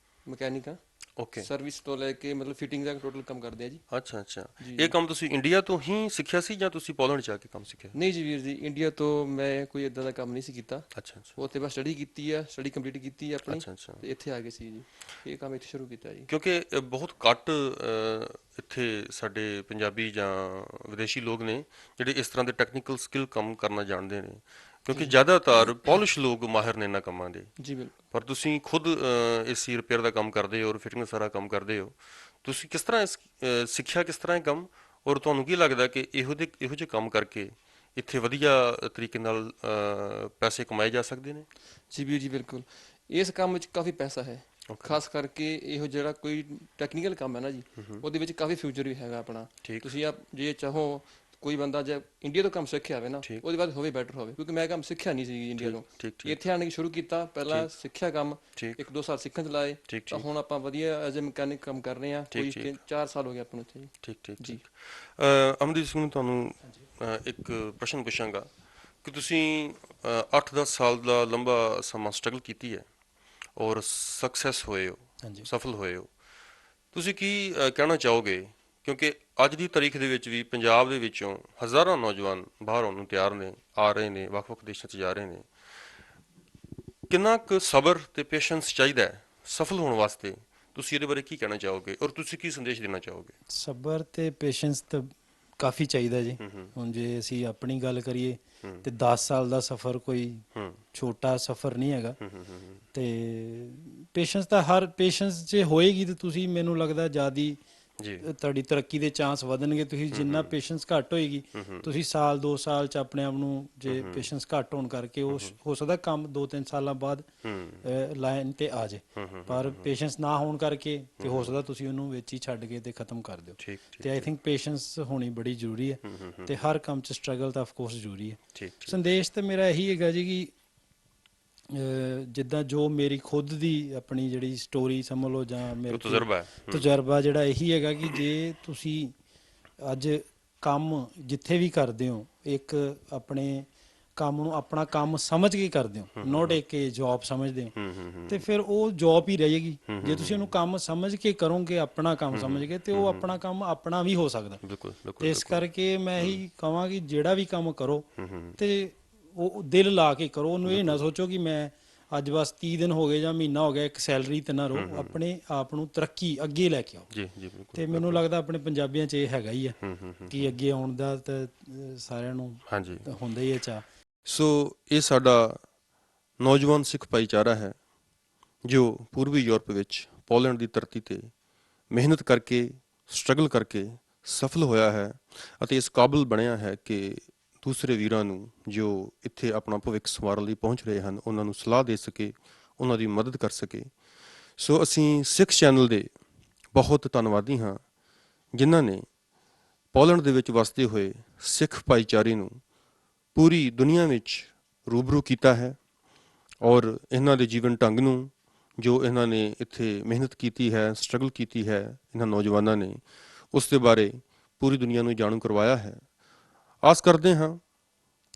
ਮਕੈਨਿਕ ਹਾਂ। ਓਕੇ। ਸਰਵਿਸ ਤੋਂ ਲੈ ਕੇ ਮਤਲਬ ਫਿਟਿੰਗ ਦਾ ਟੋਟਲ ਕੰਮ ਕਰਦੇ ਆ ਜੀ। ਅੱਛਾ ਅੱਛਾ, ਇਹ ਕੰਮ ਤੁਸੀਂ ਇੰਡੀਆ ਤੋਂ ਹੀ ਸਿੱਖਿਆ ਸੀ ਜਾਂ ਤੁਸੀਂ ਪੋਲੈਂਡ ਜਾ ਕੇ ਕੰਮ ਸਿੱਖਿਆ? ਨਹੀਂ ਜੀ ਵੀਰ ਜੀ, ਇੰਡੀਆ ਤੋਂ ਮੈਂ ਕੋਈ ਇਦਾਂ ਦਾ ਕੰਮ ਨਹੀਂ ਸੀ ਕੀਤਾ। ਅੱਛਾ ਅੱਛਾ, ਉੱਥੇ ਬਸ ਸਟੱਡੀ ਕੀਤੀ ਆ, ਸਟੱਡੀ ਕੰਪਲੀਟ ਕੀਤੀ ਆ ਆਪਣੀ, ਅੱਛਾ ਅੱਛਾ, ਤੇ ਇੱਥੇ ਆ ਗਏ ਸੀ ਜੀ, ਇਹ ਕੰਮ ਇੱਥੇ ਸ਼ੁਰੂ ਕੀਤਾ ਜੀ। ਕਿਉਂਕਿ ਬਹੁਤ ਘੱਟ ਇੱਥੇ ਸਾਡੇ ਪੰਜਾਬੀ ਜਾਂ ਵਿਦੇਸ਼ੀ ਲੋਕ ਨੇ ਜਿਹੜੇ ਇਸ ਤਰ੍ਹਾਂ ਦੇ ਟੈਕਨੀਕਲ ਸਕਿੱਲ ਕੰਮ ਕਰਨਾ ਜਾਣਦੇ ਨੇ, ਕਿਉਂਕਿ ਜ਼ਿਆਦਾਤਰ ਪੋਲਿਸ਼ ਲੋਕ ਮਾਹਿਰ ਨੇ ਇਹਨਾਂ ਕੰਮਾਂ ਦੇ। ਜੀ ਬਿਲਕੁਲ। ਪਰ ਤੁਸੀਂ ਖੁਦ ਏਸੀ ਰਿਪੇਅਰ ਦਾ ਕੰਮ ਕਰਦੇ ਹੋ ਔਰ ਫਿਟਿੰਗ ਸਾਰਾ ਕੰਮ ਕਰਦੇ ਹੋ, ਤੁਸੀਂ ਕਿਸ ਤਰ੍ਹਾਂ ਸਿੱਖਿਆ ਕਿਸ ਤਰ੍ਹਾਂ ਇਹ ਕੰਮ, ਔਰ ਤੁਹਾਨੂੰ ਕੀ ਲੱਗਦਾ ਕਿ ਇਹੋ ਜਿਹੇ ਕੰਮ ਕਰਕੇ ਇੱਥੇ ਵਧੀਆ ਤਰੀਕੇ ਨਾਲ ਪੈਸੇ ਕਮਾਏ ਜਾ ਸਕਦੇ ਨੇ? ਜੀ ਵੀਰ ਜੀ ਬਿਲਕੁਲ, ਇਸ ਕੰਮ ਵਿੱਚ ਕਾਫੀ ਪੈਸਾ ਹੈ, ਖਾਸ ਕਰਕੇ ਇਹੋ ਜਿਹੜਾ ਕੋਈ ਟੈਕਨੀਕਲ ਕੰਮ ਹੈ ਨਾ ਜੀ, ਉਹਦੇ ਵਿੱਚ ਕਾਫੀ ਫਿਊਚਰ ਵੀ ਹੈਗਾ ਆਪਣਾ। ਤੁਸੀਂ ਜੇ ਚਾਹੋ ਕੋਈ ਬੰਦਾ ਜੇ ਇੰਡੀਆ ਤੋਂ ਕੰਮ ਸਿੱਖਿਆ ਹੋਵੇ ਨਾ, ਉਹਦੇ ਬਾਅਦ ਹੋਵੇ ਬੈਟਰ ਹੋਵੇ, ਕਿਉਂਕਿ ਮੈਂ ਕੰਮ ਸਿੱਖਿਆ ਨਹੀਂ ਸੀ ਇੰਡੀਆ ਤੋਂ, ਇੱਥੇ ਆਣ ਕੇ ਸ਼ੁਰੂ ਕੀਤਾ। ਪਹਿਲਾਂ ਸਿੱਖਿਆ ਕੰਮ, 1-2 ਸਾਲ ਸਿੱਖਣ ਚ ਲਾਏ, ਤਾਂ ਹੁਣ ਆਪਾਂ ਵਧੀਆ ਐਜ਼ ਏ ਮਕੈਨਿਕ ਕੰਮ ਕਰ ਰਹੇ ਹਾਂ, ਕੋਈ 4 ਸਾਲ ਹੋ ਗਏ ਆਪਾਂ ਨੂੰ ਇੱਥੇ। ਠੀਕ ਠੀਕ ਜੀ। ਅਮਨਦੀਪ ਸਿੰਘ, ਤੁਹਾਨੂੰ ਇੱਕ ਪ੍ਰਸ਼ਨ ਪੁੱਛਾਂਗਾ ਕਿ ਤੁਸੀਂ 8-10 ਸਾਲ ਦਾ ਲੰਬਾ ਸਮਾਂ ਸਟਰਗਲ ਕੀਤੀ ਹੈ ਔਰ ਸਕਸੈਸ ਹੋਏ ਹੋ, ਸਫਲ ਹੋਏ ਹੋ, ਤੁਸੀਂ ਕੀ ਕਹਿਣਾ ਚਾਹੋਗੇ? ਕਿਉਂਕਿ ਅੱਜ ਦੀ ਤਾਰੀਖ ਦੇ ਵਿੱਚ ਵੀ ਪੰਜਾਬ ਦੇ ਵਿੱਚੋਂ ਹਜ਼ਾਰਾਂ ਨੌਜਵਾਨ ਬਾਹਰ ਆਉਣ ਨੂੰ ਤਿਆਰ ਨੇ, ਆ ਰਹੇ ਨੇ, ਵੱਖ-ਵੱਖ ਦੇਸ਼ਾਂ 'ਚ ਜਾ ਰਹੇ ਨੇ। ਕਿੰਨਾ ਕੁ ਸਬਰ ਤੇ ਪੇਸ਼ੈਂਸ ਚਾਹੀਦਾ ਹੈ ਸਫਲ ਹੋਣ ਵਾਸਤੇ? ਤੁਸੀਂ ਇਹਦੇ ਬਾਰੇ ਕੀ ਕਹਿਣਾ ਚਾਹੋਗੇ ਔਰ ਤੁਸੀਂ ਕੀ ਸੰਦੇਸ਼ ਦੇਣਾ ਚਾਹੋਗੇ? ਸਬਰ ਤੇ ਪੇਸ਼ੈਂਸ ਤਾਂ ਕਾਫੀ ਚਾਹੀਦਾ ਜੀ। ਹੁਣ ਜੇ ਅਸੀਂ ਆਪਣੀ ਗੱਲ ਕਰੀਏ ਤੇ 10 ਸਾਲ ਦਾ ਸਫ਼ਰ ਕੋਈ ਛੋਟਾ ਸਫ਼ਰ ਨਹੀਂ ਹੈਗਾ, ਤੇ ਪੇਸ਼ੈਂਸ ਤਾਂ ਹਰ ਪੇਸ਼ੈਂਸ ਜੇ ਹੋਏਗੀ ਤੇ ਤੁਸੀਂ, ਮੈਨੂੰ ਲੱਗਦਾ ਜ਼ਿਆਦਾ ਤੁਹਾਡੀ ਤਰੱਕੀ ਦੇ ਚਾਂਸ ਵਧਣਗੇ। ਤੁਸੀਂ ਜਿੰਨਾ ਪੇਸ਼ੈਂਸ ਘੱਟ ਹੋਏਗੀ, ਤੁਸੀਂ 1-2 ਸਾਲ ਚ ਆਪਣੇ ਆਪ ਨੂੰ, ਜੇ ਪੇਸ਼ੈਂਸ ਘੱਟ ਹੋਣ ਕਰਕੇ ਉਹ ਹੋ ਸਕਦਾ ਕੰਮ 2-3 ਸਾਲਾਂ ਬਾਅਦ ਲਾਈਨ ਤੇ ਆ ਜਾਏ, ਪਰ ਪੇਸ਼ੈਂਸ ਨਾ ਹੋਣ ਕਰਕੇ ਤੇ ਹੋ ਸਕਦਾ ਤੁਸੀਂ ਉਹਨੂੰ ਵਿੱਚ ਹੀ ਛੱਡ ਕੇ ਤੇ ਖਤਮ ਕਰ ਦਿਓ। ਤੇ ਆਈ ਥਿੰਕ ਪੇਸ਼ੈਂਸ ਹੋਣੀ ਬੜੀ ਜ਼ਰੂਰੀ ਹੈ, ਤੇ ਹਰ ਕੰਮ ਚ ਸਟਰਗਲ ਤਾਂ ਆਫ ਕੋਰਸ ਜ਼ਰੂਰੀ ਹੈ। ਸੰਦੇਸ਼ ਤਾਂ ਮੇਰਾ ਇਹੀ ਹੈਗਾ ਜੀ ਕਿ ਜਿੱਦਾਂ ਜੋ ਮੇਰੀ ਖੁਦ ਦੀ ਆਪਣੀ ਜਿਹੜੀ ਸਟੋਰੀ ਸਮਝ ਲਓ, ਜਾਂ ਮੇਰਾ ਤਜਰਬਾ ਜਿਹੜਾ ਇਹੀ ਹੈਗਾ ਕਿ ਜੇ ਤੁਸੀਂ ਅੱਜ ਕੰਮ ਜਿੱਥੇ ਵੀ ਕਰਦੇ ਹੋ, ਇੱਕ ਆਪਣੇ ਕੰਮ ਨੂੰ ਆਪਣਾ ਕੰਮ ਸਮਝ ਕੇ ਕਰਦੇ ਹੋ, ਨੋਟ ਇੱਕ ਜੌਬ ਸਮਝਦੇ ਹੋ, ਤੇ ਫਿਰ ਉਹ ਜੌਬ ਹੀ ਰਹੇਗੀ। ਜੇ ਤੁਸੀਂ ਉਹਨੂੰ ਕੰਮ ਸਮਝ ਕੇ ਕਰੋਗੇ, ਆਪਣਾ ਕੰਮ ਸਮਝ ਕੇ, ਤੇ ਉਹ ਆਪਣਾ ਕੰਮ ਆਪਣਾ ਵੀ ਹੋ ਸਕਦਾ। ਬਿਲਕੁਲ ਤੇ ਬਿਲਕੁਲ ਇਸ ਕਰਕੇ ਮੈਂ ਇਹੀ ਕਹਾਂਗੀ ਜਿਹੜਾ ਵੀ ਕੰਮ ਕਰੋ ਤੇ ਉਹ ਦਿਲ ਲਾ ਕੇ ਕਰੋ। ਉਹਨੂੰ ਇਹ ਨਾ ਸੋਚੋ ਕਿ ਮੈਂ ਅੱਜ ਬਸ 30 ਦਿਨ ਹੋ ਗਏ ਜਾਂ ਮਹੀਨਾ ਹੋ ਗਿਆ ਇੱਕ ਸੈਲਰੀ ਤੇ ਨਾ ਰਹੋ, ਆਪਣੇ ਆਪ ਨੂੰ ਤਰੱਕੀ ਅੱਗੇ ਲੈ ਕੇ ਆਓ। ਜੀ ਜੀ ਬਿਲਕੁਲ। ਤੇ ਮੈਨੂੰ ਲੱਗਦਾ ਆਪਣੇ ਪੰਜਾਬੀਆਂ 'ਚ ਇਹ ਹੈਗਾ ਹੀ ਆ ਕਿ ਅੱਗੇ ਆਉਣ ਦਾ ਤਾਂ ਸਾਰਿਆਂ ਨੂੰ ਹਾਂਜੀ। ਹੁੰਦਾ ਹੀ ਹੈ ਚਾਅ। ਸੋ ਇਹ ਸਾਡਾ ਨੌਜਵਾਨ ਸਿੱਖ ਭਾਈਚਾਰਾ ਹੈ ਜੋ ਪੂਰਬੀ ਯੂਰਪ ਵਿੱਚ ਪੋਲੈਂਡ ਦੀ ਧਰਤੀ ਤੇ ਮਿਹਨਤ ਕਰਕੇ, ਸਟਰਗਲ ਕਰਕੇ ਸਫਲ ਹੋਇਆ ਹੈ ਅਤੇ ਇਸ ਕਾਬਿਲ ਬਣਿਆ ਹੈ ਕਿ ਦੂਸਰੇ ਵੀਰਾਂ ਨੂੰ ਜੋ ਇੱਥੇ ਆਪਣਾ ਭਵਿੱਖ ਸੰਵਾਰਨ ਲਈ ਪਹੁੰਚ ਰਹੇ ਹਨ ਉਹਨਾਂ ਨੂੰ ਸਲਾਹ ਦੇ ਸਕੇ, ਉਹਨਾਂ ਦੀ ਮਦਦ ਕਰ ਸਕੇ। ਸੋ ਅਸੀਂ ਸਿੱਖ ਚੈਨਲ ਦੇ ਬਹੁਤ ਧੰਨਵਾਦੀ ਹਾਂ ਜਿਨ੍ਹਾਂ ਨੇ ਪੋਲੈਂਡ ਦੇ ਵਿੱਚ ਵਸਦੇ ਹੋਏ ਸਿੱਖ ਭਾਈਚਾਰੇ ਨੂੰ ਪੂਰੀ ਦੁਨੀਆ ਵਿੱਚ ਰੂਬਰੂ ਕੀਤਾ ਹੈ ਔਰ ਇਹਨਾਂ ਦੇ ਜੀਵਨ ਢੰਗ ਨੂੰ, ਜੋ ਇਹਨਾਂ ਨੇ ਇੱਥੇ ਮਿਹਨਤ ਕੀਤੀ ਹੈ, ਸਟਰਗਲ ਕੀਤੀ ਹੈ ਇਹਨਾਂ ਨੌਜਵਾਨਾਂ ਨੇ, ਉਸ ਦੇ ਬਾਰੇ ਪੂਰੀ ਦੁਨੀਆ ਨੂੰ ਜਾਣੂ ਕਰਵਾਇਆ ਹੈ। ਆਸ ਕਰਦੇ ਹਾਂ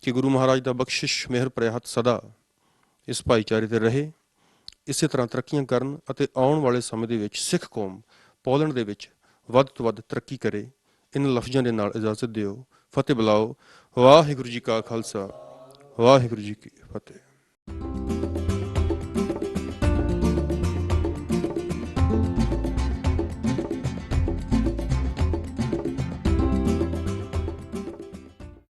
ਕਿ ਗੁਰੂ ਮਹਾਰਾਜ ਦਾ ਬਖਸ਼ਿਸ਼, ਮਿਹਰ ਭਰਿਆ ਹੱਥ ਸਦਾ ਇਸ ਭਾਈਚਾਰੇ ਤੇ ਰਹੇ, ਇਸੇ ਤਰ੍ਹਾਂ ਤਰੱਕੀਆਂ ਕਰਨ ਅਤੇ ਆਉਣ ਵਾਲੇ ਸਮੇਂ ਦੇ ਵਿੱਚ ਸਿੱਖ ਕੌਮ ਪੋਲੈਂਡ ਦੇ ਵਿੱਚ ਵੱਧ ਤੋਂ ਵੱਧ ਤਰੱਕੀ ਕਰੇ। ਇਹਨਾਂ ਲਫ਼ਜ਼ਾਂ ਦੇ ਨਾਲ ਇਜਾਜ਼ਤ ਦਿਓ। ਫਤਿਹ ਬੁਲਾਓ। ਵਾਹਿਗੁਰੂ ਜੀ ਕਾ ਖਾਲਸਾ, ਵਾਹਿਗੁਰੂ ਜੀ ਕੀ ਫਤਿਹ।